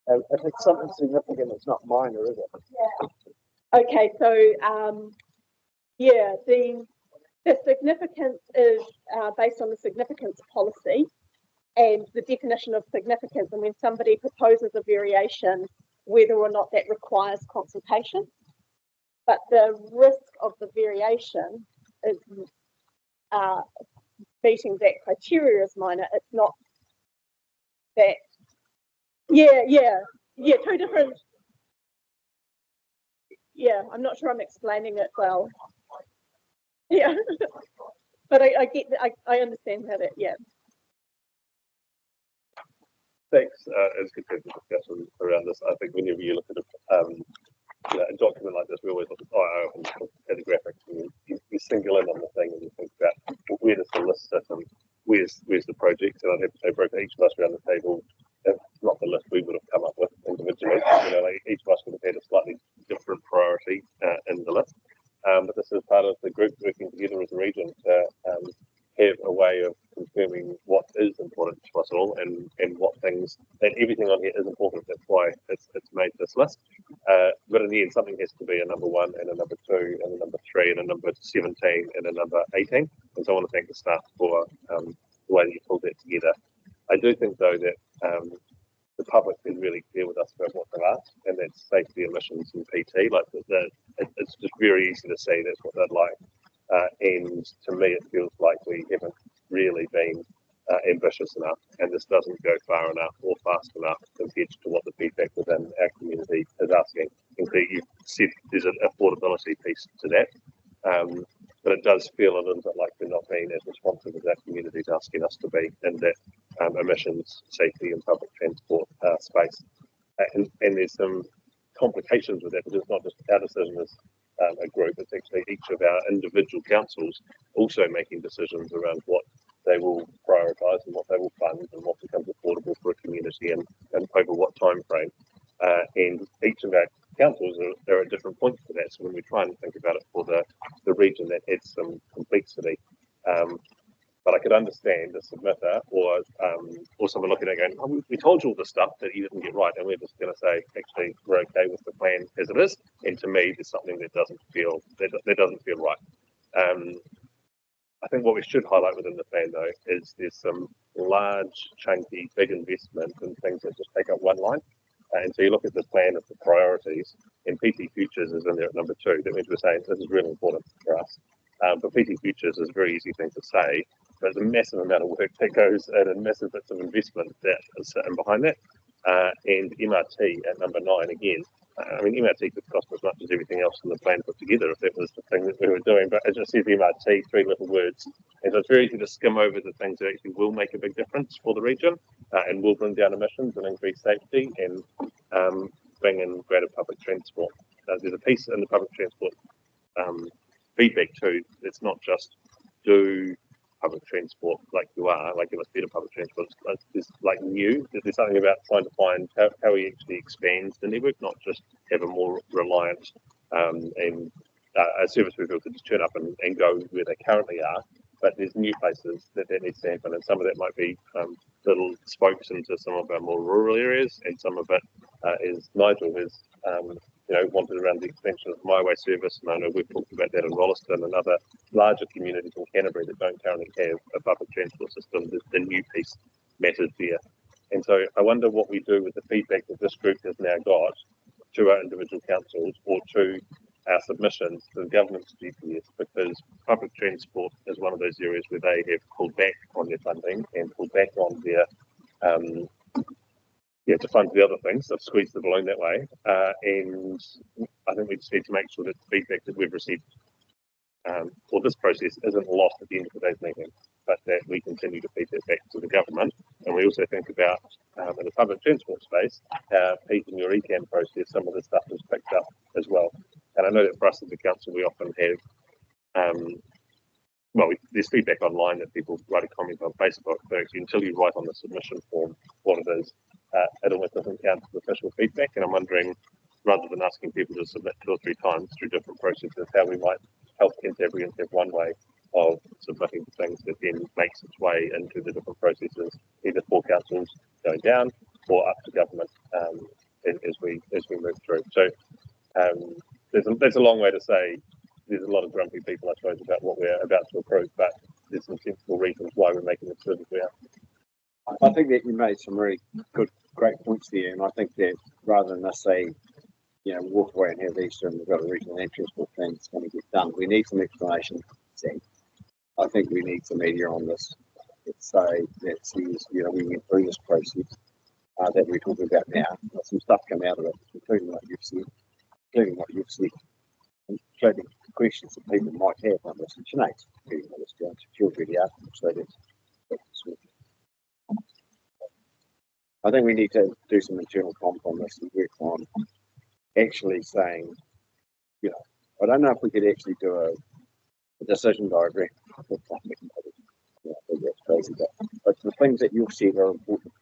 If it's something significant, it's not minor, is it? Yeah. Okay, so the significance is based on the significance policy and the definition of significance, and when somebody proposes a variation, whether or not that requires consultation. But the risk of the variation is meeting that criteria is minor. It's not that. Yeah, two different. Yeah, I'm not sure I'm explaining it well. Yeah, but I get that. I understand how that. Yeah. Thanks. It's good to discussion around this. I think whenever you look at a document like this, we always look at the graphics and you single in on the thing and you think about where does the list sit and where's the project. And I'd have to say, broke each of us around the table not the list we would have come up with individually. Like each of us would have had a slightly different priority in the list. But this is part of the group working together as a region to have a way of confirming what is important to us all and what things, and everything on here is important. That's why it's made this list. But in the end, something has to be a number 1 and a number 2 and a number 3 and a number 17 and a number 18. And so I want to thank the staff for the way that you pulled that together. I do think though that the public is really clear with us about what they've asked, and that's safety, emissions, and PT. Like it's just very easy to say that's what they'd like. And to me, it feels like we haven't really been ambitious enough, and this doesn't go far enough or fast enough compared to what the feedback within our community is asking. And you said there's an affordability piece to that, but it does feel a little bit like we're not being as responsive as our community is asking us to be in that emissions, safety, and public transport space. And there's some complications with that, because it's not just our decision as a group, it's actually each of our individual councils also making decisions around what they will prioritise and what they will fund and what becomes affordable for a community and over what time frame. And each of our councils are at different points for that. So when we try and think about it for the region, that adds some complexity. But I could understand a submitter or someone looking at it going, oh, we told you all the stuff that you didn't get right, and we're just going to say, actually, we're okay with the plan as it is. And to me, there's something that doesn't feel right. I think what we should highlight within the plan, though, is there's some large, chunky, big investment in things that just take up one line. And so you look at the plan of the priorities, and PT Futures is in there at number 2. That means we're saying this is really important for us. But PT Futures is a very easy thing to say, but there's a massive amount of work that goes in and massive bits of investment that is sitting behind that. And MRT at number 9 again. I mean, MRT could cost as much as everything else in the plan put together if that was the thing that we were doing. But it just says MRT, 3 little words. And so it's very easy to skim over the things that actually will make a big difference for the region and will bring down emissions and increase safety and bring in greater public transport. There's a piece in the public transport feedback too. It's not just do public transport like you are, like you must be to public transport. It's like new. There's something about trying to find how we actually expand the network, not just have a more reliant and a service people could just turn up and go where they currently are. But there's new places that needs to happen, and some of that might be little spokes into some of our more rural areas, and some of it is Nigel has wanted around the expansion of the My Way service, and I know we've talked about that in Rolleston and other larger communities in Canterbury that don't currently have a public transport system. The new piece matters there. And so I wonder what we do with the feedback that this group has now got to our individual councils or to our submissions to the government's GPS, because public transport is one of those areas where they have pulled back on their funding and pulled back on their to fund the other things. They've squeezed the balloon that way. And I think we just need to make sure that the feedback that we've received for this process isn't lost at the end of today's meeting, but that we continue to feed that back to the government. And we also think about, in the public transport space, Pete, in your ECAM process, some of the stuff is picked up as well. And I know that for us as a council, we often have there's feedback online that people write a comment on Facebook, but actually until you write on the submission form what it is, it almost doesn't count as official feedback. And I'm wondering, rather than asking people to submit 2 or 3 times through different processes, how we might help Canterbury have one way of submitting things that then makes its way into the different processes, either for councils going down or up to government as we move through. So there's a long way to say there's a lot of grumpy people, I suppose, about what we're about to approve, but there's some sensible reasons why we're making the decisions we are. I think that you made some really great points there, and I think that rather than us say, walk away and have Easter and we've got a regional land transport plan that's going to get done, we need some explanation. I think we need some media on this that say that says, we went through this process that we're talking about now. Some stuff come out of it, including what you've said, including questions that people might have on this. And Sinead's getting all this down. She'll really ask them, so that's I think we need to do some internal comp on this and work on actually saying, I don't know if we could actually do a decision diagram. That's crazy, but the things that you've said are important.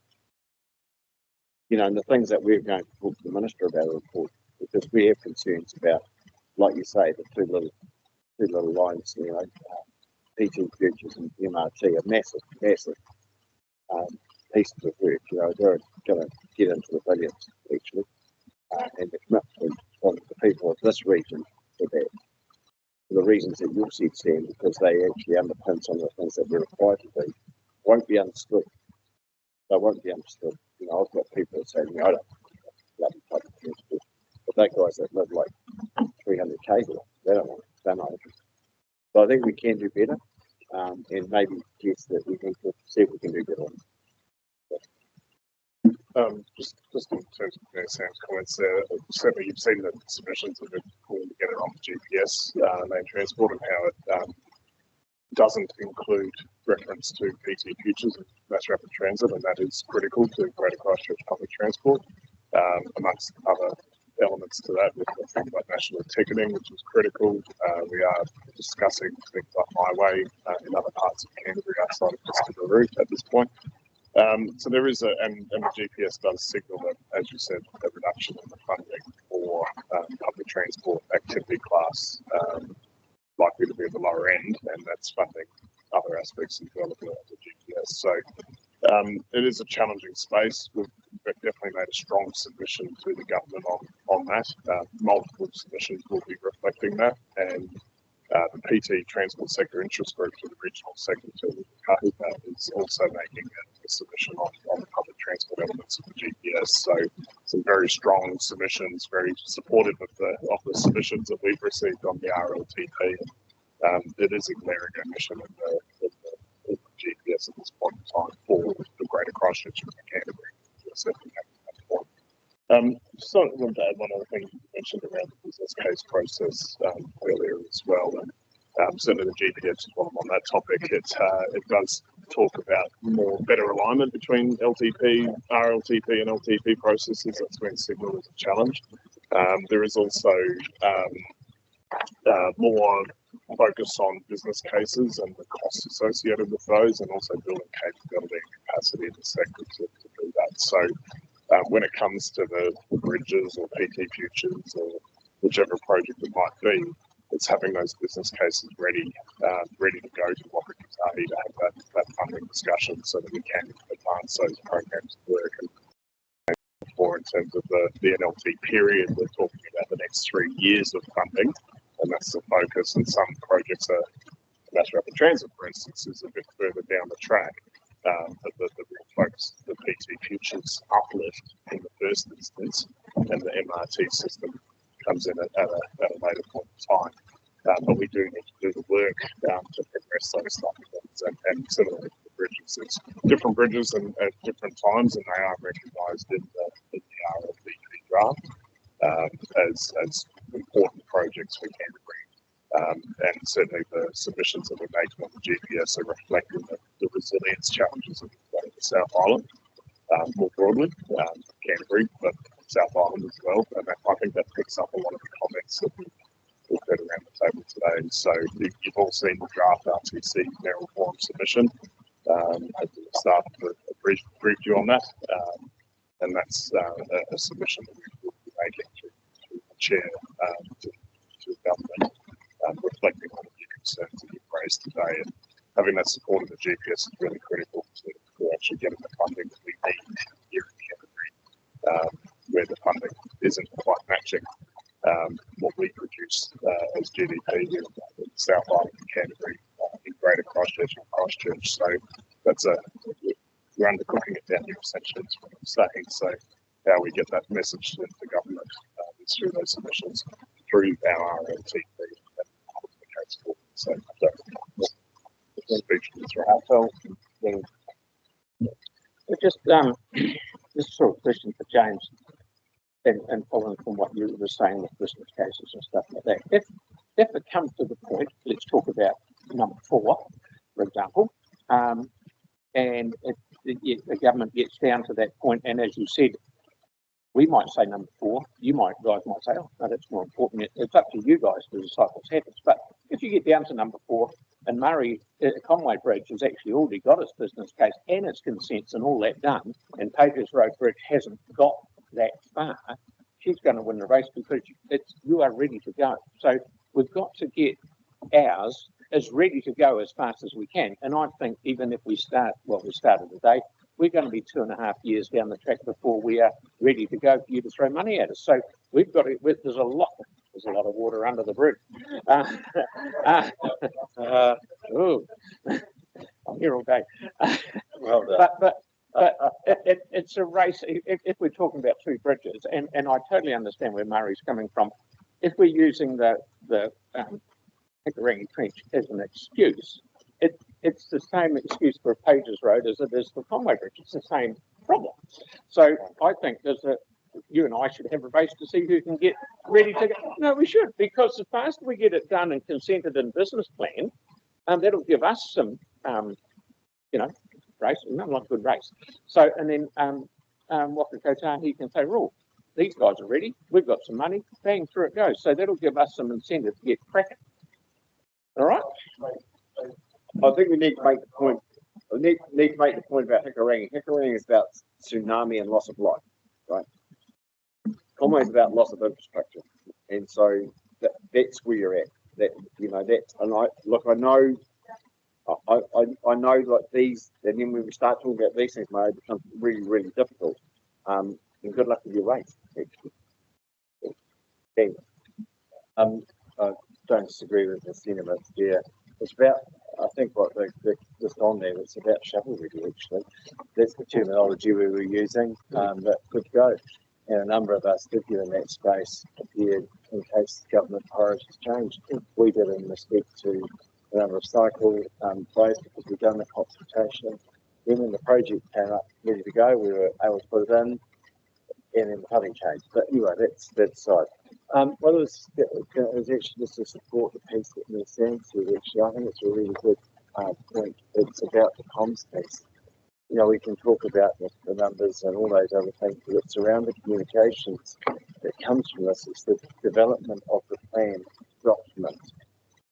you know, and the things that we're going to talk to the minister about the report, because we have concerns about, like you say, the two little lines, you know, PT Futures and MRT are massive pieces of work. You know, they're going to get into the billions actually, and the commitment from the people of this region for that, for the reasons that you've said, Sam, because they actually underpin some of the things that we're required to do, won't be understood. They won't be understood. You know, I've got people that say, I don't love public transport, but they guys that live like 300 k's, they don't want it. They're not interested. So I think we can do better, and maybe yes, that we need to see if we can do better. Just in terms of Sam's comments there, certainly you've seen the submissions that are pulling together on the GPS main transport and how it doesn't include reference to PT Futures and mass rapid transit, and that is critical to Greater Christchurch public transport. Amongst other elements to that, we've got things like national ticketing, which is critical. We are discussing things like highway in other parts of Canterbury outside of Canterbury at this point. So there is and the GPS does signal that, as you said, a reduction in the funding for public transport activity class likely to be at the lower end, and that's funding other aspects as well of the GPS. So it is a challenging space. We've definitely made a strong submission to the government on that. Multiple submissions will be reflecting that, and the PT Transport Sector Interest Group to the regional secretary, Whakakapi, is also making a submission on the public transport elements of the GPS. So some very strong submissions, very supportive of the submissions that we've received on the RLTP. It is a glaring omission of the GPS at this point in time for the Greater Christchurch and Canterbury. Just wanted to add one other thing you mentioned around the business case process earlier as well, and certainly the GPS is one on that topic. It does talk about better alignment between LTP, RLTP, and LTP processes. That's been signalled as a challenge. There is also more focus on business cases and the costs associated with those, and also building capability and capacity in the sector to do that. So when it comes to the bridges or PT Futures or whichever project it might be, it's having those business cases ready to go to Whakakapi to have that funding discussion so that we can advance those programs of work. And for in terms of the NLT period, we're talking about the next 3 years of funding, and that's the focus. And some projects are, mass rapid transit, for instance, is a bit further down the track. But the real focus, the PT Futures uplift in the first instance, and the MRT system comes in at a later point in time. But we do need to do the work to progress those type of things. And similarly to the bridges, there's different bridges and at different times, and they are recognised in the RLTP draft as important projects for Canterbury. And certainly the submissions that we're making on the GPS are reflecting the resilience challenges of the South Island more broadly, Canterbury, but South Island as well. And I think that picks up a lot of the comments that we've heard around the table today. So you've all seen the draft RTC Mayoral Forum submission. At the start of a brief review on that, and that's a submission that we will be making to the chair to the government. Reflecting on the concerns that you've raised today, and having that support of the GPS is really critical to actually getting the funding that we need here in Canterbury, where the funding isn't quite matching what we produce as GDP here in South Island and Canterbury, in Greater Christchurch and Christchurch. So that's we're undercooking it down here essentially, is what I'm saying. So how we get that message to the government is through those submissions, through our RLTP. So just sort of question for James, and following from what you were saying with business cases and stuff like that. If it comes to the point, let's talk about number 4, for example, and if the government gets down to that point, and as you said, we might say number 4, guys might say, oh, no, that's more important. It's up to you guys to decide what's happens. But if you get down to number 4 And Murray, Conway Bridge has actually already got its business case and its consents and all that done, and Pages Road Bridge hasn't got that far. She's going to win the race because you are ready to go. So we've got to get ours as ready to go as fast as we can. And I think even if we started today, we're going to be 2.5 years down the track before we are ready to go for you to throw money at us. So we've got to, there's a lot of water under the bridge. I'm here all day. Well done. But it's a race. If we're talking about two bridges, and I totally understand where Murray's coming from. If we're using the Karakia Trench as an excuse, it's the same excuse for Pages Road as it is for Conway Bridge. It's the same problem. So I think you and I should have a race to see who can get ready to go. No, we should, because the faster we get it done and consented in business plan, that'll give us some, race, not good race. So, and then Whakatau, he can say, "Rule, these guys are ready. We've got some money. Bang, through it goes." So that'll give us some incentive to get cracking. All right. I think we need to make the point. We need to make the point about Hikurangi. Hikurangi is about tsunami and loss of life, right? Conway is about loss of infrastructure, and so that's where you're at. And I know like these, and then when we start talking about these things, it becomes really, really difficult. And good luck with your race, actually. Thanks. I don't disagree with the sentiment. Yeah, it's about. I think what just on there, it's about shovel ready. Actually, that's the terminology we were using. That could go, and a number of us did get in that space prepared in case government priorities changed. We did in respect to the number of cycle plays because we've done the consultation. Then when the project came up ready to go, we were able to put it in, and then the funding changed. But anyway, that's that side. Well, it was actually just to support the piece that Ms. Sam said. Actually, I think it's a really good point. It's about the comms piece. We can talk about the numbers and all those other things, but it's around the communications that comes from this. It's the development of the plan document.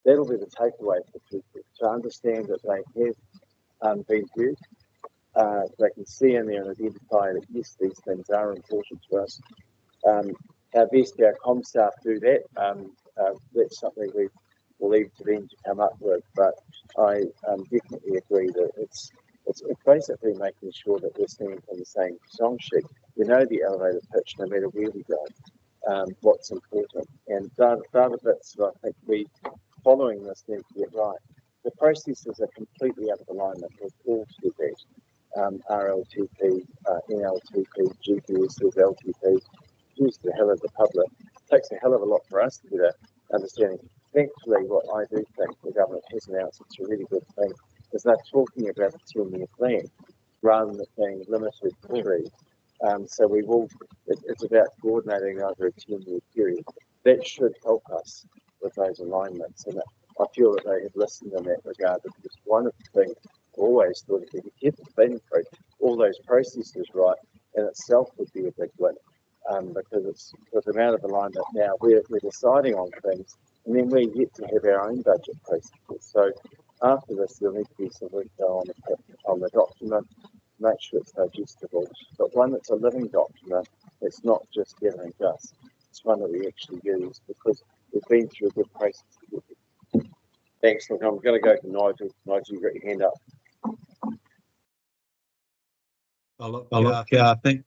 That'll be the takeaway for people to understand that they have been heard. They can see in there and identify that yes, these things are important to us. Our best, our comm staff do that. That's something we will leave to them to come up with. But I definitely agree that it's basically making sure that we're singing from the same song sheet. We know the elevator pitch, no matter where we go, what's important. And the other bits that I think we, following this, need to get right. The processes are completely out of alignment with all to that. RLTP, NLTP, GPSs, LTP. Use the hell of the public. It takes a hell of a lot for us to get an understanding. Thankfully, what I do think the government has announced, it's a really good thing, is they're talking about a 10-year plan rather than being limited to 3. So we will, it's about coordinating over a 10-year period. That should help us with those alignments. And I feel that they have listened in that regard, because one of the things I always thought, if you kept been through all those processes right, in itself would be a big win. Because it's with the amount of alignment now, we're deciding on things, and then we're yet to have our own budget processes. So after this, there'll need to be some work on the document, make sure it's digestible, but one that's a living document. It's not just gathering dust. It's one that we actually use because we've been through a good process. Thanks. Look, I'm going to go to Nigel. Nigel, you've got your hand up. I think.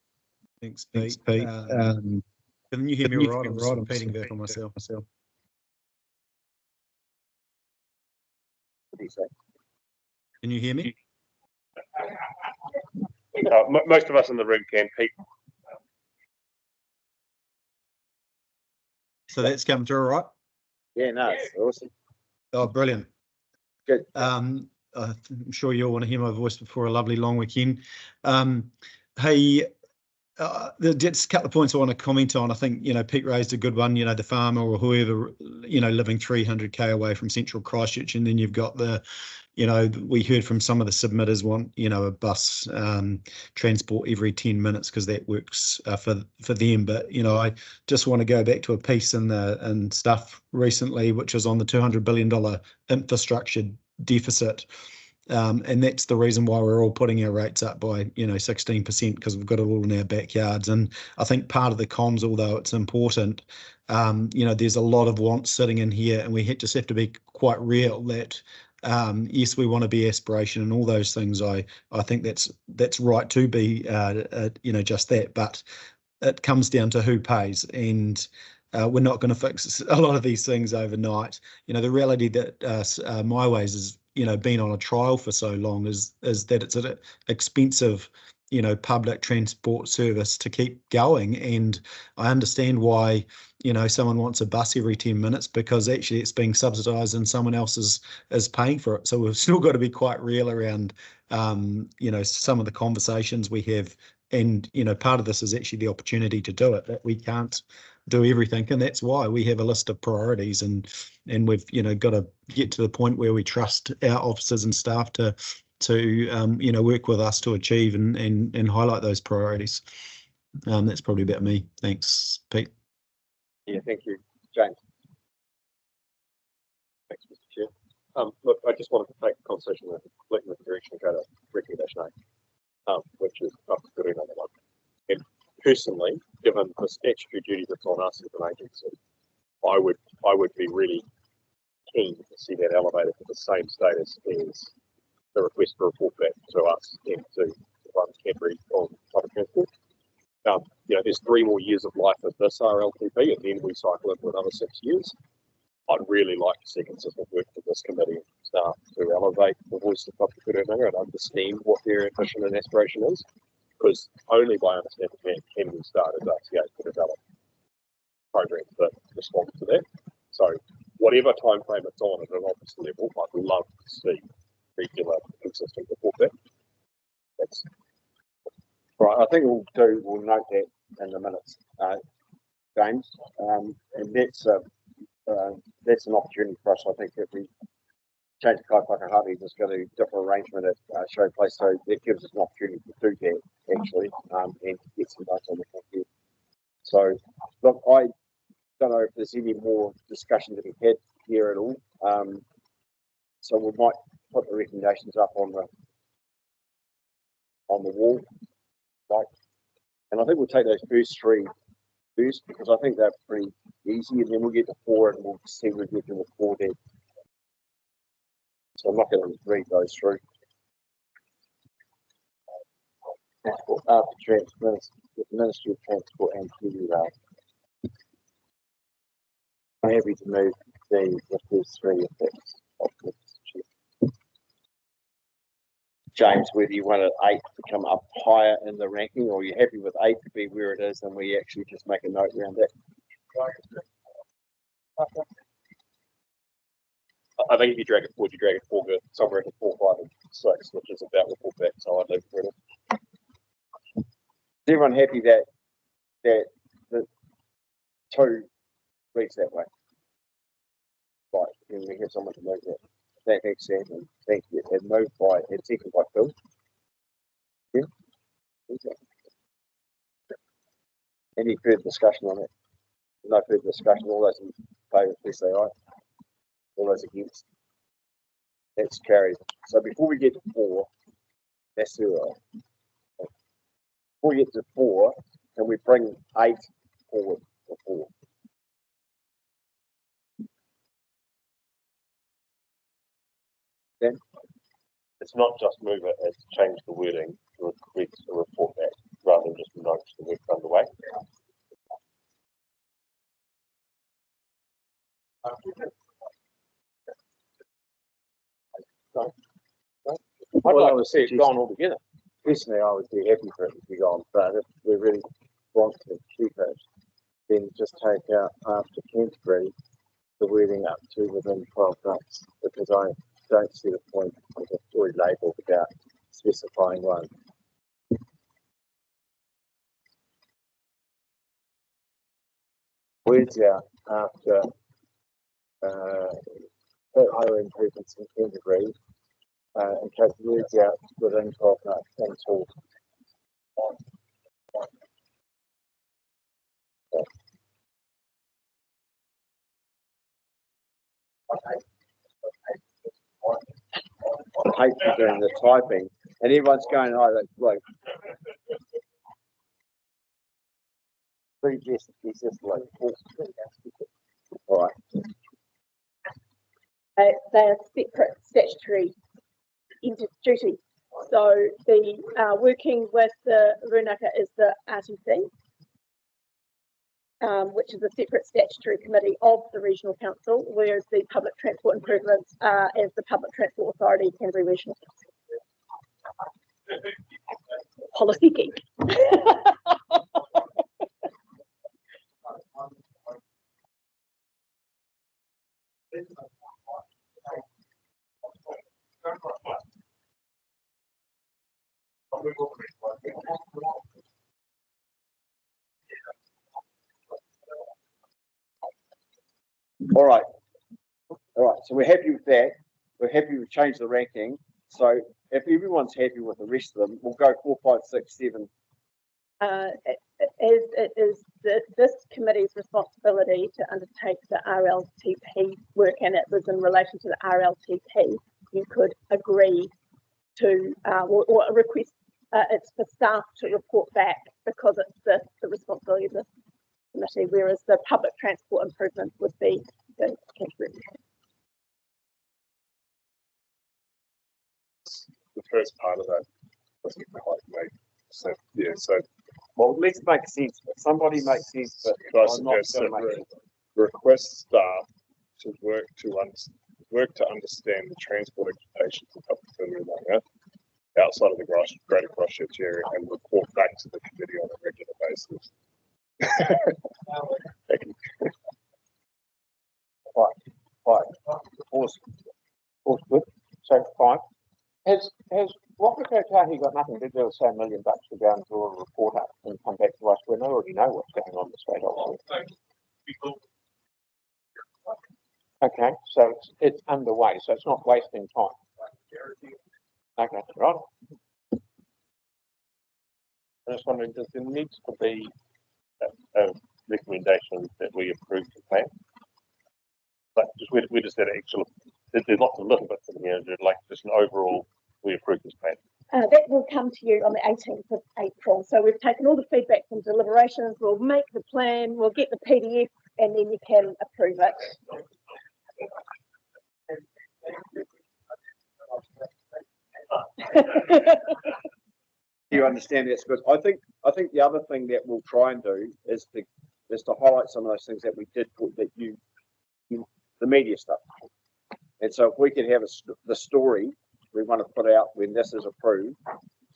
Thanks, Pete. Can you hear me all right? I'm just repeating back on myself. What do you say? Can you hear me? Most of us in the room can, Pete. So that's come through all right? Yeah, no, it's awesome. Oh, brilliant. Good. I'm sure you all want to hear my voice before a lovely long weekend. Hey, just a couple of points I want to comment on. I think, Pete raised a good one, the farmer or whoever, living 300k away from central Christchurch. And then you've got we heard from some of the submitters want, a bus transport every 10 minutes because that works for them. But, I just want to go back to a piece in Stuff recently, which is on the $200 billion infrastructure deficit. And that's the reason why we're all putting our rates up by 16%, because we've got it all in our backyards. And I think part of the comms, although it's important, there's a lot of wants sitting in here, and we just have to be quite real that yes, we want to be aspiration and all those things. I think that's right to be just that, but it comes down to who pays, and we're not going to fix a lot of these things overnight. The reality that My Ways is been on a trial for so long is that it's an expensive public transport service to keep going. And I understand why someone wants a bus every 10 minutes, because actually it's being subsidized and someone else is paying for it. So we've still got to be quite real around some of the conversations we have. And part of this is actually the opportunity to do it, that we can't do everything, and that's why we have a list of priorities, and we've got to get to the point where we trust our officers and staff to work with us to achieve and highlight those priorities. That's probably about me. Thanks, Pete. Yeah, thank you, James. Thanks, Mr. Chair. Look, I just wanted to take the conversation in a completely different direction and go to recommendation 8, which is up to good another one. And personally, given the statutory duty that's on us as an agency, I would be really keen to see that elevated to the same status as the request for a report back to us and to run Canterbury on public transport. There's 3 more years of life of this RLTP, and then we cycle it for another 6 years. I'd really like to see consistent work with this committee and staff to elevate the voice of public good and understand what their ambition and aspiration is, because only by understanding that can we start as RTA to develop programs that respond to that. So whatever time frame it's on at an office level, I'd love to see regular, consistent report back. That's right. I think we'll note that in the minutes, James, and that's an opportunity for us. I think if we change the Whakakapi, just go to different arrangement at Show Place, so that gives us an opportunity to do that actually, and get some notes on the computer. So look, I don't know if there's any more discussion to be had here at all. So we might put the recommendations up on the wall, right? And I think we'll take those first 3 first, because I think they're pretty easy, and then we'll get to 4 and we'll see where we can record it. So I'm not going to read those through. With the Ministry of Transport and Kiwi I'm happy to move the first 3 effects of this. James, whether you wanted 8 to come up higher in the ranking, or you're happy with 8 to be where it is, and we actually just make a note around that. I think if you drag it forward somewhere into 4, 5, and 6, which is about report back. So I'd leave it with it. Is everyone happy that the 2 reads that way? Right, and we have someone to move that. Thanks, Sam, and thank you. And moved by and seconded by Phil. Yeah. Okay. Any further discussion on it? No further discussion. All those in favour, please say aye. All those against. That's carried. So before we get to 4, that's 0. Before we get to 4, can we bring 8 forward to 4? Then It's not just move it, it's change the wording to request a report back rather than just note the work underway. I'd like to see it gone altogether. Personally, I would be happy for it to be gone, but if we really want to keep it, then just take out after Canterbury the wording up to within 12 months, because I don't see the point of a fully labelled without specifying one. Words out after highway improvements in Canterbury, and take words out within 12 months until. hate for doing the typing, and everyone's going, oh, that's like, he's just like, all right. They are separate statutory duties. So the working with the Runaka is the RTP, which is a separate statutory committee of the Regional Council, whereas the public transport improvements are as the Public Transport Authority, Canterbury Regional Council. Policy geek. All right. So we're happy with that. We're happy we've changed the ranking. So if everyone's happy with the rest of them, we'll go 4, 5, 6, 7. It is this committee's responsibility to undertake the RLTP work, and it was in relation to the RLTP. You could agree to or request. It's for staff to report back because it's the responsibility of the committee, whereas the public transport improvements would be the Canterbury. The first part of that doesn't quite make sense. Yeah, so Well, let's make sense. Somebody makes sense, but I I'm not suggest going to make sense. request staff to work to understand the transport expectations of public delivery outside of the Greater Christchurch area and report back to the committee on a regular basis. Right. All's good. So 5. Has Whakakapi got nothing to do with say $1 million to go and draw a report up and come back to us when they already know what's going on the state office? Okay, so it's underway, so it's not wasting time. Okay, right. I was wondering, does there need to be a recommendation that we approve the plan? But just we just had actual. There's lots of little bits in here. Like just an overall, we approve this plan. That will come to you on the 18th of April. So we've taken all the feedback from deliberations. We'll make the plan. We'll get the PDF, and then you can approve it. You understand that's good. I think the other thing that we'll try and do is to highlight some of those things that we did put that you the media stuff. And so if we could have the story we want to put out when this is approved,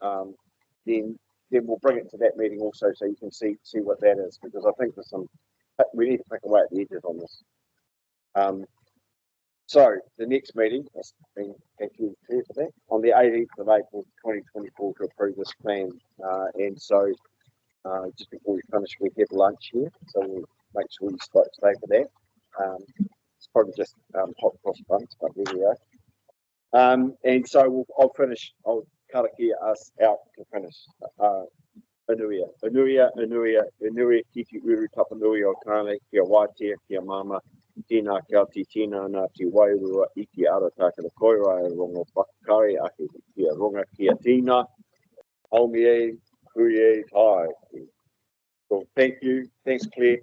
then we'll bring it to that meeting also, so you can see what that is, because I think there's we need to pick away at the edges on this. So the next meeting, thank you for that, on the 18th of April 2024 to approve this plan. And so just before we finish, we have lunch here, so we'll make sure you stay for that. It's probably just hot cross buns, but there we go. And so I'll Karakia us out to finish. Anuia, Kiki Uru Tapanui o Kāne, kia waitea, kia mama, tīnā kia ti tīnā nā ti wairua iki arataka na koirai rongo whakakari ake kia ronga kia tīnā, haumi e, hui e, tai. So thank you, thanks Claire.